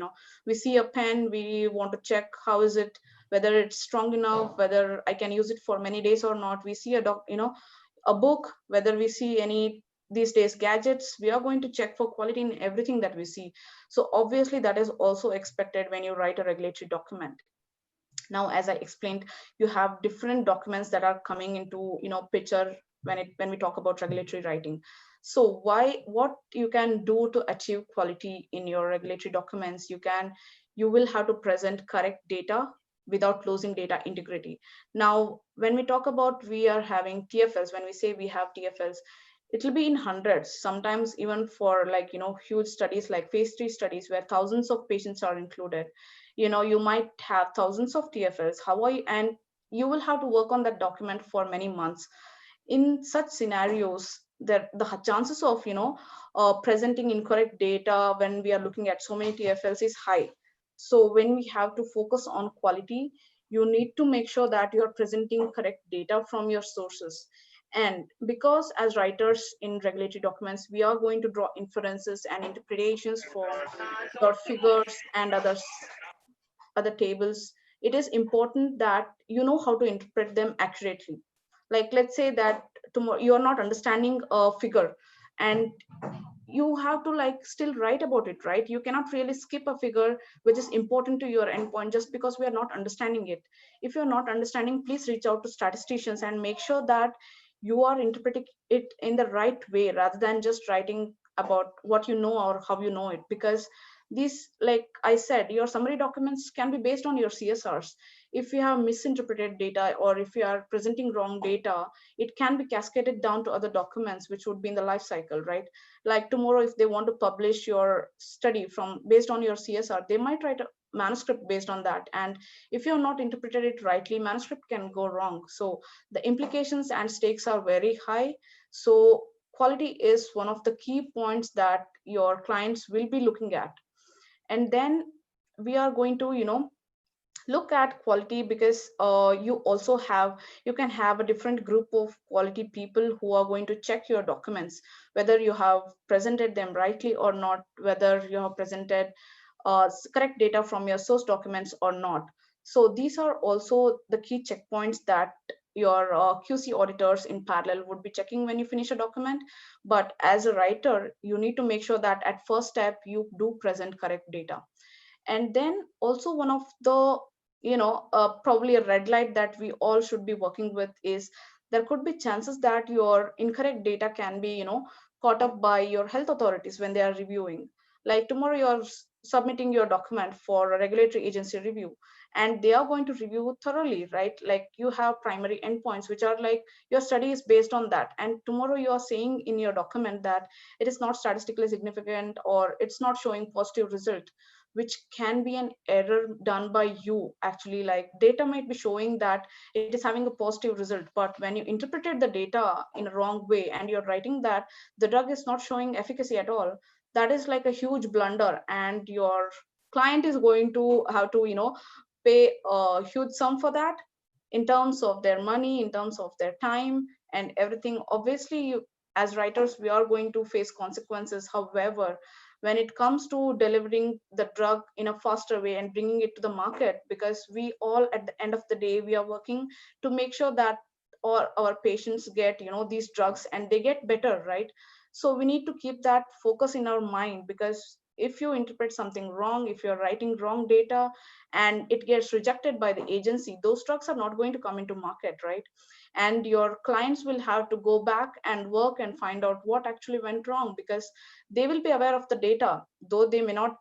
we see a pen, we want to check how is it whether it's strong enough, whether I can use it for many days or not. We see a book, whether we see any these days gadgets, we are going to check for quality in everything that we see. So obviously that is also expected when you write a regulatory document. Now, as I explained, you have different documents that are coming into picture when we talk about regulatory writing. So what you can do to achieve quality in your regulatory documents, you will have to present correct data without losing data integrity. Now, when we talk about we are having TFLs, when we say we have TFLs, it will be in hundreds, sometimes even for huge studies like phase 3 studies where thousands of patients are included. You might have thousands of TFLs. And you will have to work on that document for many months. In such scenarios, the chances of presenting incorrect data when we are looking at so many TFLs is high. So when we have to focus on quality, you need to make sure that you are presenting correct data from your sources. And because as writers in regulatory documents, we are going to draw inferences and interpretations from your figures and other tables, it is important that you know how to interpret them accurately. Like, let's say that tomorrow you are not understanding a figure, and you have to still write about it, right? You cannot really skip a figure which is important to your endpoint just because we are not understanding it. If you're not understanding, please reach out to statisticians and make sure that you are interpreting it in the right way rather than just writing about what you know or how you know it. Because these, like I said, your summary documents can be based on your CSRs. If you have misinterpreted data or if you are presenting wrong data, it can be cascaded down to other documents which would be in the life cycle, right? Like tomorrow, if they want to publish your study from based on your CSR, they might write a manuscript based on that. And if you have not interpreted it rightly, manuscript can go wrong. So the implications and stakes are very high. So quality is one of the key points that your clients will be looking at. And then we are going to look at quality, because you can have a different group of quality people who are going to check your documents, whether you have presented them rightly or not, whether you have presented correct data from your source documents or not. So these are also the key checkpoints that your QC auditors in parallel would be checking when you finish a document. But as a writer, you need to make sure that at first step you do present correct data. And then also one of the probably a red light that we all should be working with is there could be chances that your incorrect data can be caught up by your health authorities when they are reviewing. Like tomorrow you're submitting your document for a regulatory agency review, and they are going to review thoroughly, right? Like you have primary endpoints which are like your study is based on that, and tomorrow you are saying in your document that it is not statistically significant or it's not showing positive result, which can be an error done by you. Actually, like data might be showing that it is having a positive result, but when you interpreted the data in a wrong way and you're writing that the drug is not showing efficacy at all, that is like a huge blunder, and your client is going to have to pay a huge sum for that, in terms of their money, in terms of their time and everything. Obviously, as writers, we are going to face consequences. However, when it comes to delivering the drug in a faster way and bringing it to the market, because we all at the end of the day, we are working to make sure that all our patients get these drugs and they get better, right? So we need to keep that focus in our mind, because if you interpret something wrong, if you're writing wrong data and it gets rejected by the agency, those drugs are not going to come into market, right? And your clients will have to go back and work and find out what actually went wrong, because they will be aware of the data, though they may not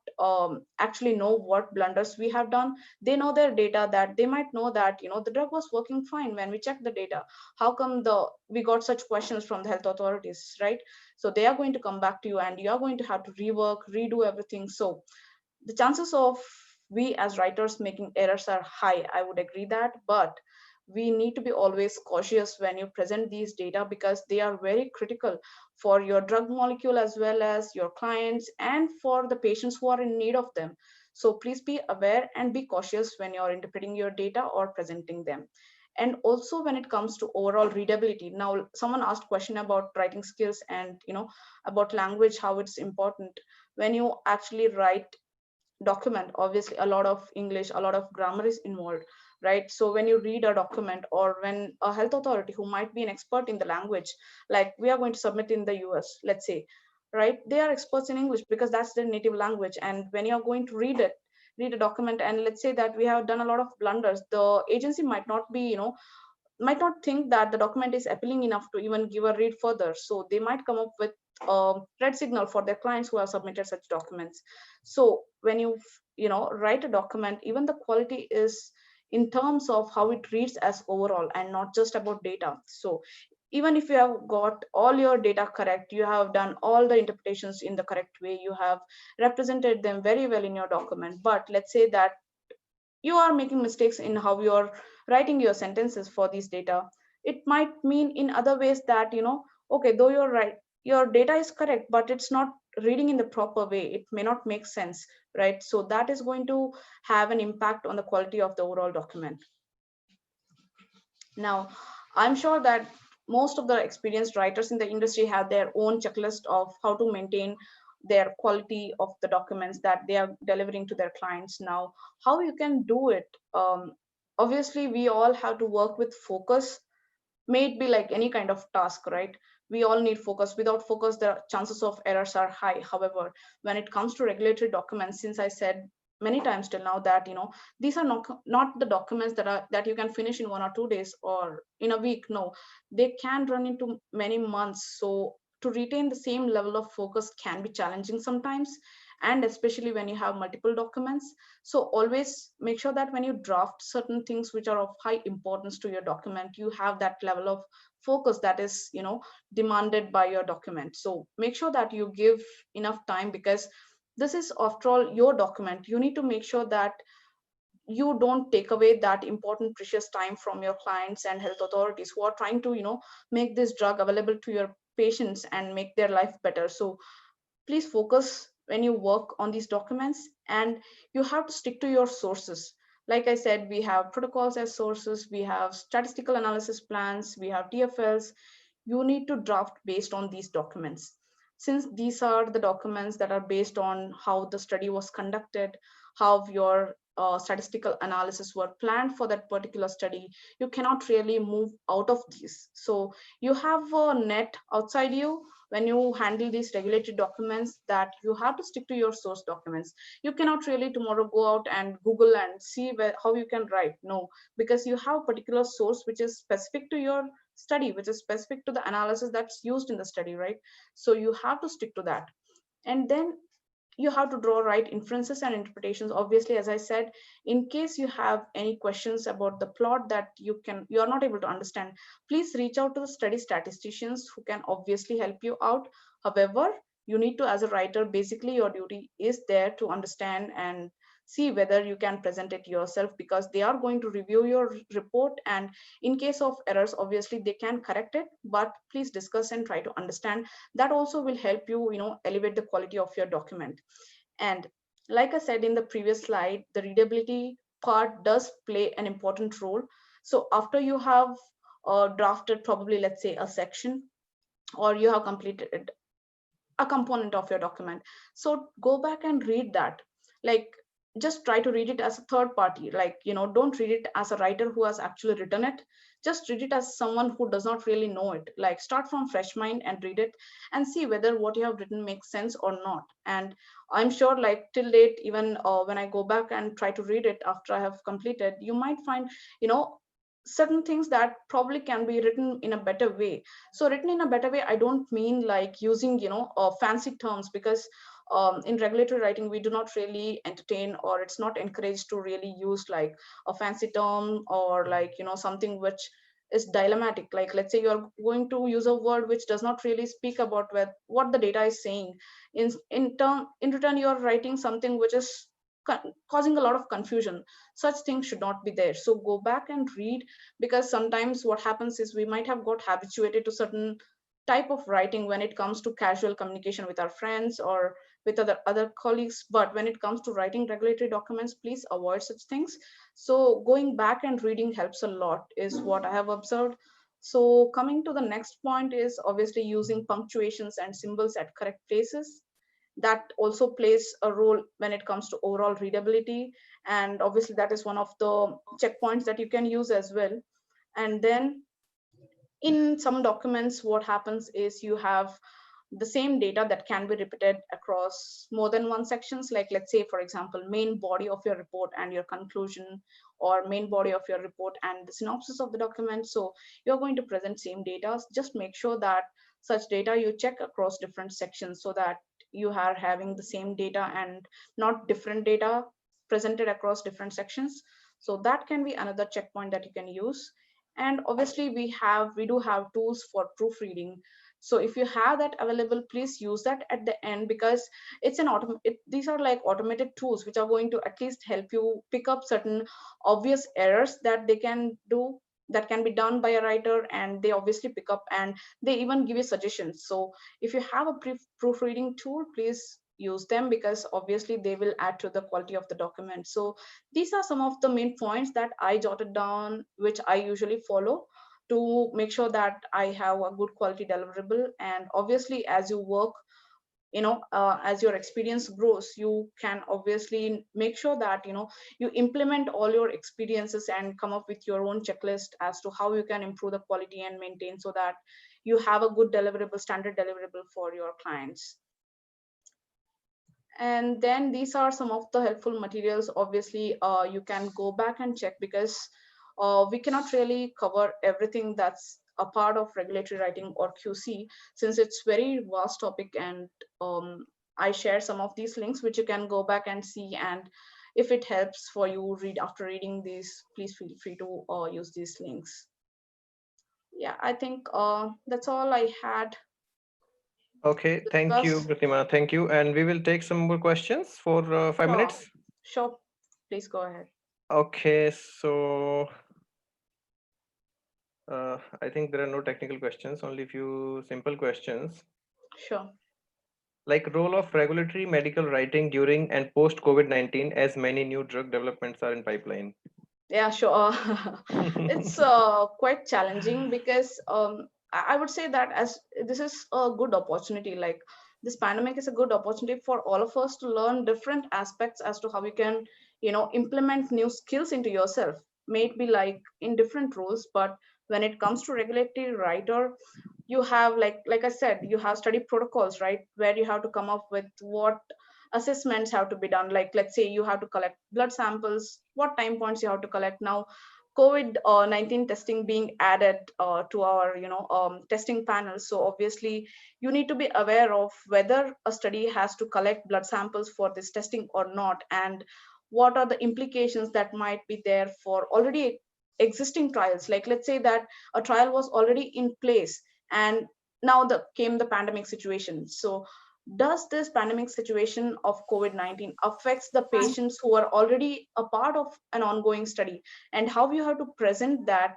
actually know what blunders we have done. They know their data, that they might know that the drug was working fine when we checked the data. How come we got such questions from the health authorities, right? So they are going to come back to you and you are going to have to rework, redo everything. So the chances of we as writers making errors are high, I would agree that. But we need to be always cautious when you present these data, because they are very critical for your drug molecule as well as your clients and for the patients who are in need of them. So please be aware and be cautious when you're interpreting your data or presenting them. And also when it comes to overall readability, now someone asked question about writing skills and about language, how it's important. When you actually write document, obviously a lot of English, a lot of grammar is involved. right? So when you read a document, or when a health authority who might be an expert in the language, like we are going to submit in the US, let's say, right, they are experts in English because that's their native language. And when you're going to read a document, and let's say that we have done a lot of blunders, the agency might not be, might not think that the document is appealing enough to even give a read further. So they might come up with a red signal for their clients who have submitted such documents. So when you write a document, even the quality is in terms of how it reads as overall and not just about data. So even if you have got all your data correct, you have done all the interpretations in the correct way, you have represented them very well in your document, but let's say that you are making mistakes in how you're writing your sentences for these data, it might mean in other ways that, okay, though you're right, your data is correct, but it's not reading in the proper way, it may not make sense, right? So that is going to have an impact on the quality of the overall document. Now, I'm sure that most of the experienced writers in the industry have their own checklist of how to maintain their quality of the documents that they are delivering to their clients. Now, how you can do it? Obviously, we all have to work with focus. May it be like any kind of task, right? We all need focus. Without focus, the chances of errors are high. However, when it comes to regulatory documents, since I said many times till now that these are not the documents that you can finish in 1 or 2 days or in a week. No, they can run into many months. So to retain the same level of focus can be challenging sometimes, and especially when you have multiple documents. So always make sure that when you draft certain things which are of high importance to your document, you have that level of focus that is demanded by your document. So make sure that you give enough time, because this is after all your document. You need to make sure that you don't take away that important precious time from your clients and health authorities who are trying to make this drug available to your patients and make their life better. So please focus when you work on these documents, and you have to stick to your sources. Like I said, we have protocols as sources, we have statistical analysis plans, we have TFLs. You need to draft based on these documents, since these are the documents that are based on how the study was conducted, how your statistical analysis were planned for that particular study. You cannot really move out of these. So you have a net outside you when you handle these regulatory documents, that you have to stick to your source documents. You cannot really tomorrow go out and Google and see how you can write. No, because you have a particular source which is specific to your study, which is specific to the analysis that's used in the study, right? So you have to stick to that. And then you have to draw right inferences and interpretations. Obviously, as I said, in case you have any questions about the plot that you are not able to understand, please reach out to the study statisticians who can obviously help you out. However, you need to, as a writer, basically your duty is there to understand and see whether you can present it yourself, because they are going to review your report, and in case of errors, obviously they can correct it, but please discuss and try to understand. That also will help you elevate the quality of your document. And like I said in the previous slide, the readability part does play an important role. So after you have drafted probably, let's say, a section, or you have completed a component of your document, so go back and read that. Like, just try to read it as a third party. Like, don't read it as a writer who has actually written it. Just read it as someone who does not really know it. Like, start from fresh mind and read it, and see whether what you have written makes sense or not. And I'm sure, like, till date, even when I go back and try to read it after I have completed, you might find certain things that probably can be written in a better way. So written in a better way, I don't mean like using fancy terms, because in regulatory writing we do not really entertain, or it's not encouraged to really use like a fancy term, or like something which is dilemmatic. Like, let's say you're going to use a word which does not really speak about what the data is saying. In return, you're writing something which is causing a lot of confusion. Such things should not be there. So go back and read, because sometimes what happens is we might have got habituated to certain type of writing when it comes to casual communication with our friends or with other colleagues, but when it comes to writing regulatory documents, please avoid such things. So going back and reading helps a lot, is what I have observed. So coming to the next point is obviously using punctuations and symbols at correct places. that also plays a role when it comes to overall readability. And obviously that is one of the checkpoints that you can use as well. And then in some documents, what happens is you have the same data that can be repeated across more than one sections. Like, let's say, for example, main body of your report and your conclusion, or main body of your report and the synopsis of the document. So you're going to present same data. Just make sure that such data you check across different sections, so that you are having the same data and not different data presented across different sections. So that can be another checkpoint that you can use. And obviously we do have tools for proofreading. So if you have that available, please use that at the end, because it's an these are like automated tools which are going to at least help you pick up certain obvious errors that they can do, that can be done by a writer, and they obviously pick up, and they even give you suggestions. So if you have a proofreading tool, please use them, because obviously they will add to the quality of the document. So these are some of the main points that I jotted down, which I usually follow to make sure that I have a good quality deliverable. And obviously, as you work, as your experience grows, you can obviously make sure that you implement all your experiences and come up with your own checklist as to how you can improve the quality and maintain, so that you have a good deliverable, standard deliverable for your clients. And then these are some of the helpful materials. Obviously you can go back and check, because we cannot really cover everything that's a part of regulatory writing or QC, since it's very vast topic. And I share some of these links which you can go back and see, and if it helps for you after reading these, please feel free to use these links. Yeah, I think that's all I had. Okay, thank you, Pratima. Thank you. And we will take some more questions for 5 minutes. Sure, please go ahead. Okay, so I think there are no technical questions, only few simple questions. Sure. Like role of regulatory medical writing during and post COVID-19, as many new drug developments are in pipeline. Yeah, sure. It's quite challenging, because I would say that as this is a good opportunity. Like, this pandemic is a good opportunity for all of us to learn different aspects as to how we can, implement new skills into yourself. May it be like in different roles, but when it comes to regulatory writer, you have, like I said, you have study protocols, right, where you have to come up with what assessments have to be done. Like, let's say you have to collect blood samples, what time points you have to collect. Now COVID-19 testing being added to our testing panel, so obviously you need to be aware of whether a study has to collect blood samples for this testing or not, and what are the implications that might be there for already existing trials. Like, let's say that a trial was already in place, and now came the pandemic situation. So does this pandemic situation of COVID-19 affects the patients who are already a part of an ongoing study, and how you have to present that?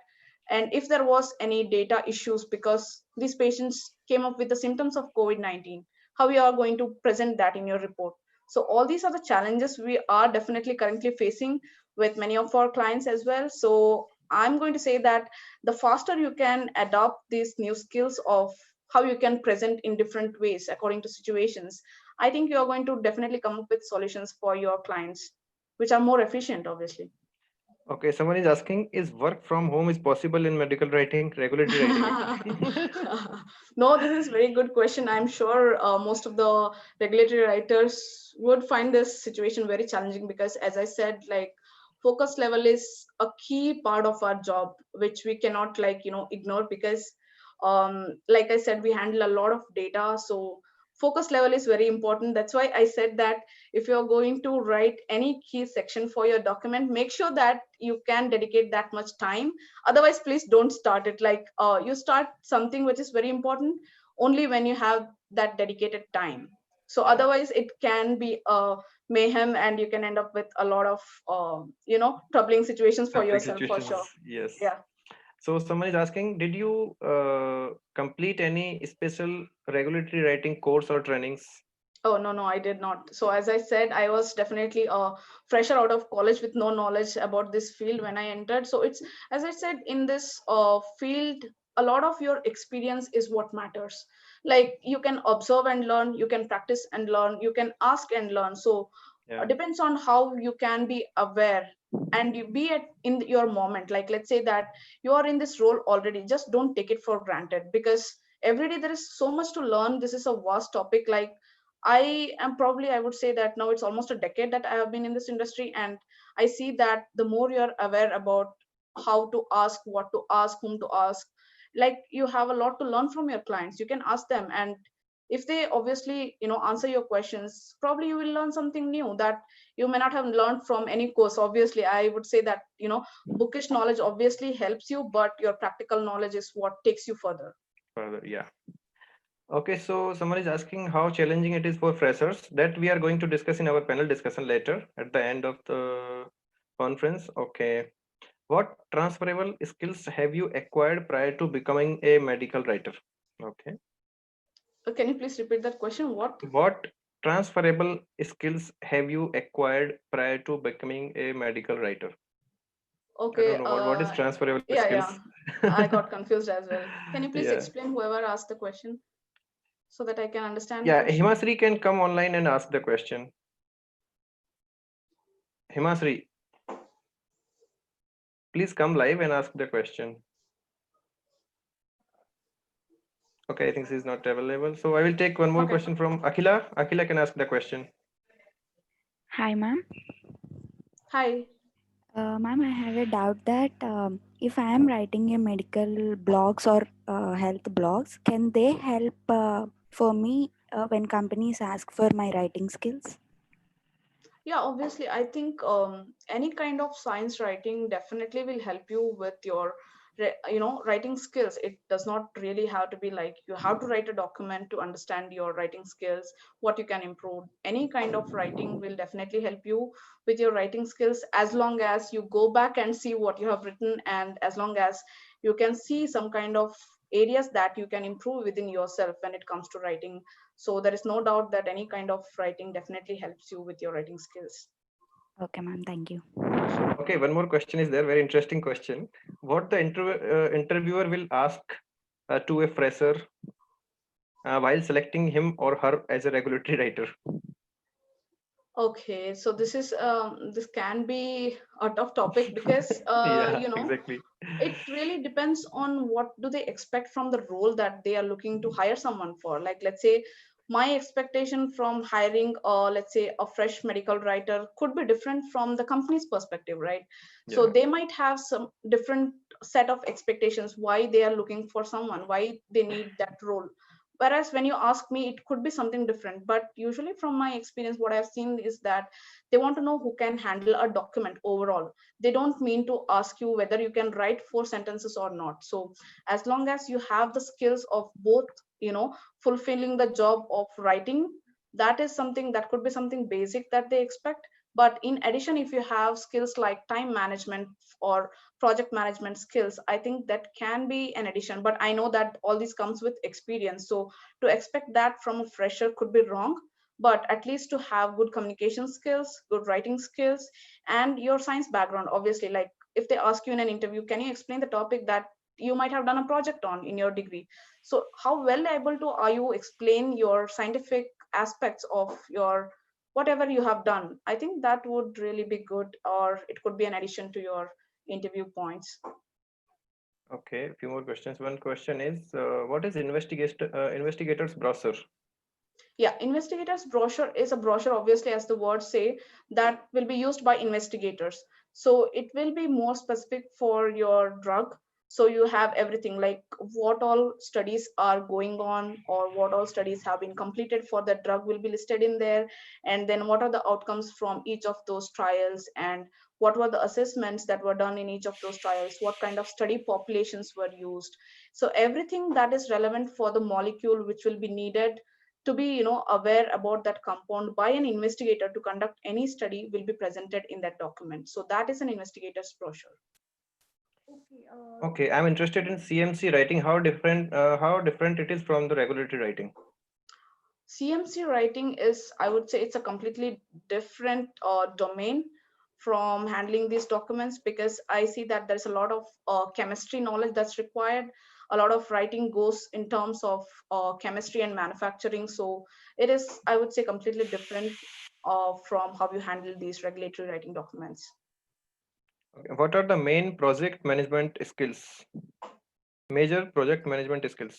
And if there was any data issues because these patients came up with the symptoms of COVID-19, how you are going to present that in your report? So all these are the challenges we are definitely currently facing with many of our clients as well. So I'm going to say that the faster you can adopt these new skills of how you can present in different ways according to situations, I think you're going to definitely come up with solutions for your clients which are more efficient, obviously. Okay, someone is asking, is work from home is possible in medical writing, regulatory writing actually? No, this is very good question. I'm sure most of the regulatory writers would find this situation very challenging, because as I said, like, focus level is a key part of our job, which we cannot ignore, because like I said, we handle a lot of data. So focus level is very important. That's why I said that if you're going to write any key section for your document, make sure that you can dedicate that much time. Otherwise, please don't start it. Like, you start something which is very important only when you have that dedicated time. So Yeah. otherwise it can be a mayhem, and you can end up with a lot of troubling situations for Traffic yourself, for situations, sure. yes. Yeah. So someone is asking, did you complete any special regulatory writing course or trainings? Oh, no, I did not. So as I said, I was definitely a fresher out of college with no knowledge about this field when I entered. So it's, as I said, in this field, a lot of your experience is what matters. like you can observe and learn, you can practice and learn, you can ask and learn. So Yeah. depends on how you can be aware and you be in your moment. Like let's say that you are in this role already, just don't take it for granted, because every day there is so much to learn. This is a vast topic. Like I am probably, I would say that now it's almost a decade that I have been in this industry, and I see that the more you're aware about how to ask, what to ask, whom to ask, like you have a lot to learn from your clients. You can ask them, and if they obviously answer your questions, probably you will learn something new that you may not have learned from any course. Obviously I would say that bookish knowledge obviously helps you, but your practical knowledge is what takes you further. Further, yeah. Okay, so someone is asking how challenging it is for freshers. That we are going to discuss in our panel discussion later at the end of the conference. Okay. What transferable skills have you acquired prior to becoming a medical writer? Okay. Can you please repeat that question? What transferable skills have you acquired prior to becoming a medical writer? I don't Okay. know what is transferable Yeah, skills. yeah, I got confused as well. Can you please Yeah. explain whoever asked the question so that I can understand the Yeah, question? Himasri can come online and ask the question. Himasri, please come live and ask the question. Okay, I think she's not available. So I will take one more Okay. question from Akhila. Akhila can ask the question. Hi, ma'am. Hi. Ma'am, I have a doubt that if I am writing a medical blogs or health blogs, can they help for me when companies ask for my writing skills? Yeah, obviously, I think any kind of science writing definitely will help you with your, writing skills. It does not really have to be like you have to write a document to understand your writing skills, what you can improve. Any kind of writing will definitely help you with your writing skills, as long as you go back and see what you have written, and as long as you can see some kind of areas that you can improve within yourself when it comes to writing. So there is no doubt that any kind of writing definitely helps you with your writing skills. Okay, ma'am. Thank you. Okay, one more question is there. Very interesting question. What the interviewer will ask to a fresher while selecting him or her as a regulatory writer? Okay, so this can be a tough topic, because Yeah, exactly. it really depends on what do they expect from the role that they are looking to hire someone for. Like let's say my expectation from hiring let's say a fresh medical writer could be different from the company's perspective, right? So Yeah. they might have some different set of expectations, why they are looking for someone, why they need that role. Whereas when you ask me, it could be something different. But usually from my experience, what I've seen is that they want to know who can handle a document overall. They don't mean to ask you whether you can write 4 sentences or not. So as long as you have the skills of both, fulfilling the job of writing, that is something that could be something basic that they expect. But in addition, if you have skills like time management or project management skills, I think that can be an addition. But I know that all this comes with experience, so to expect that from a fresher could be wrong. But at least to have good communication skills, good writing skills, and your science background. Obviously, like if they ask you in an interview, can you explain the topic that you might have done a project on in your degree? So how well able to are you explain your scientific aspects of your whatever you have done? I think that would really be good, or it could be an addition to your interview points. Okay, a few more questions. One question is, what is investigator's brochure? Yeah, investigators brochure is a brochure, obviously, as the words say, that will be used by investigators. So it will be more specific for your drug. So you have everything like what all studies are going on, or what all studies have been completed for the drug will be listed in there. And then what are the outcomes from each of those trials, and what were the assessments that were done in each of those trials, what kind of study populations were used. So everything that is relevant for the molecule which will be needed to be aware about that compound by an investigator to conduct any study will be presented in that document. So that is an investigator's brochure. Okay, I'm interested in CMC writing. How different it is from the regulatory writing? CMC writing is, I would say, it's a completely different domain from handling these documents, because I see that there's a lot of chemistry knowledge that's required. a lot of writing goes in terms of chemistry and manufacturing. So it is, I would say, completely different from how you handle these regulatory writing documents. Okay. What are the main project management skills? Major project management skills.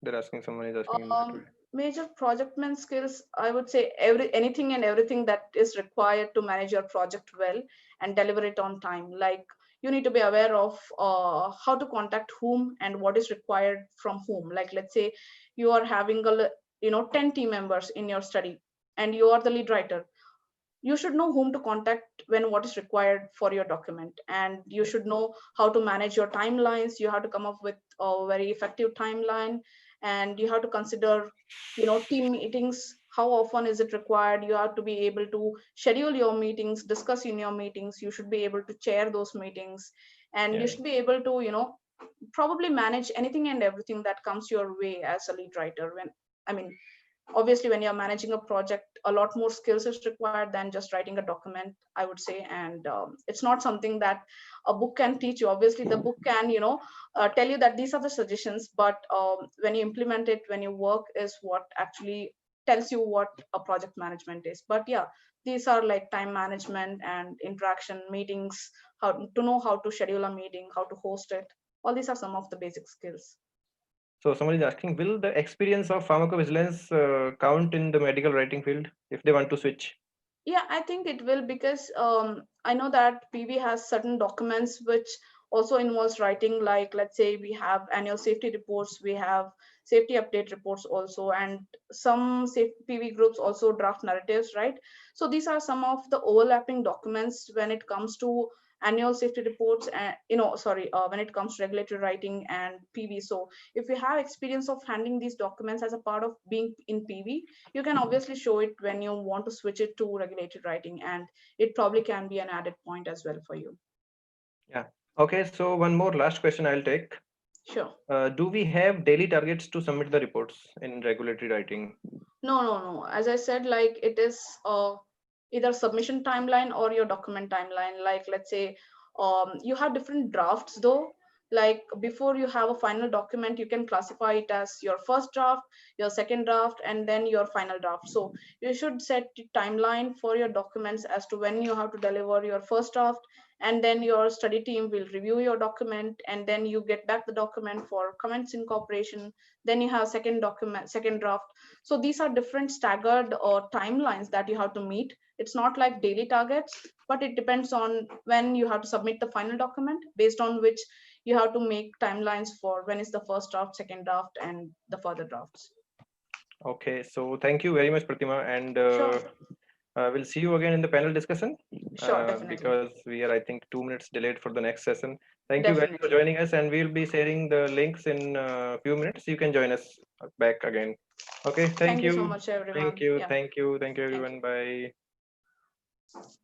They're asking, someone is asking in that way. Major project man skills, I would say anything and everything that is required to manage your project well and deliver it on time. Like you need to be aware of how to contact whom and what is required from whom. Like let's say you are having 10 team members in your study and you are the lead writer. You should know whom to contact when what is required for your document, and you should know how to manage your timelines. You have to come up with a very effective timeline, and you have to consider team meetings. How often is it required? You have to be able to schedule your meetings, discuss in your meetings. You should be able to chair those meetings, and you should be able to probably manage anything and everything that comes your way as a lead writer. Obviously when you're managing a project, a lot more skills is required than just writing a document, I would say. And it's not something that a book can teach you. Obviously the book can tell you that these are the suggestions, but when you implement it, when you work, is what actually tells you what a project management is. But yeah, these are like time management and interaction, meetings, how to know how to schedule a meeting, how to host it. All these are some of the basic skills. So somebody is asking, will the experience of pharmacovigilance count in the medical writing field if they want to switch? Yeah, I think it will, because I know that PV has certain documents which also involves writing. Like let's say we have annual safety reports, we have safety update reports also, and some PV groups also draft narratives, right? So these are some of the overlapping documents when it comes to annual safety reports and when it comes to regulatory writing and PV. So if you have experience of handling these documents as a part of being in PV, you can obviously show it when you want to switch it to regulated writing, and it probably can be an added point as well for you. Yeah. Okay. So one more last question I'll take. Sure. Do we have daily targets to submit the reports in regulatory writing? No. As I said, like it is either submission timeline or your document timeline. Like let's say you have different drafts though. Like before you have a final document, you can classify it as your first draft, your second draft, and then your final draft. So you should set the timeline for your documents as to when you have to deliver your first draft, and then your study team will review your document, and then you get back the document for comments incorporation. Then you have second draft. So these are different staggered timelines that you have to meet. It's not like daily targets, but it depends on when you have to submit the final document, based on which you have to make timelines for when is the first draft, second draft, and the further drafts. Okay. So thank you very much, Pratima, and Sure. we'll see you again in the panel discussion. Sure, definitely. Because we are, I think, 2 minutes delayed for the next session. Thank you guys for Definitely. joining us, and we'll be sharing the links in a few minutes. You can join us back again. Okay. Thank Thank you so you. much, everyone. Thank you. Yeah. Thank you. Thank you, Thank everyone. you. Bye.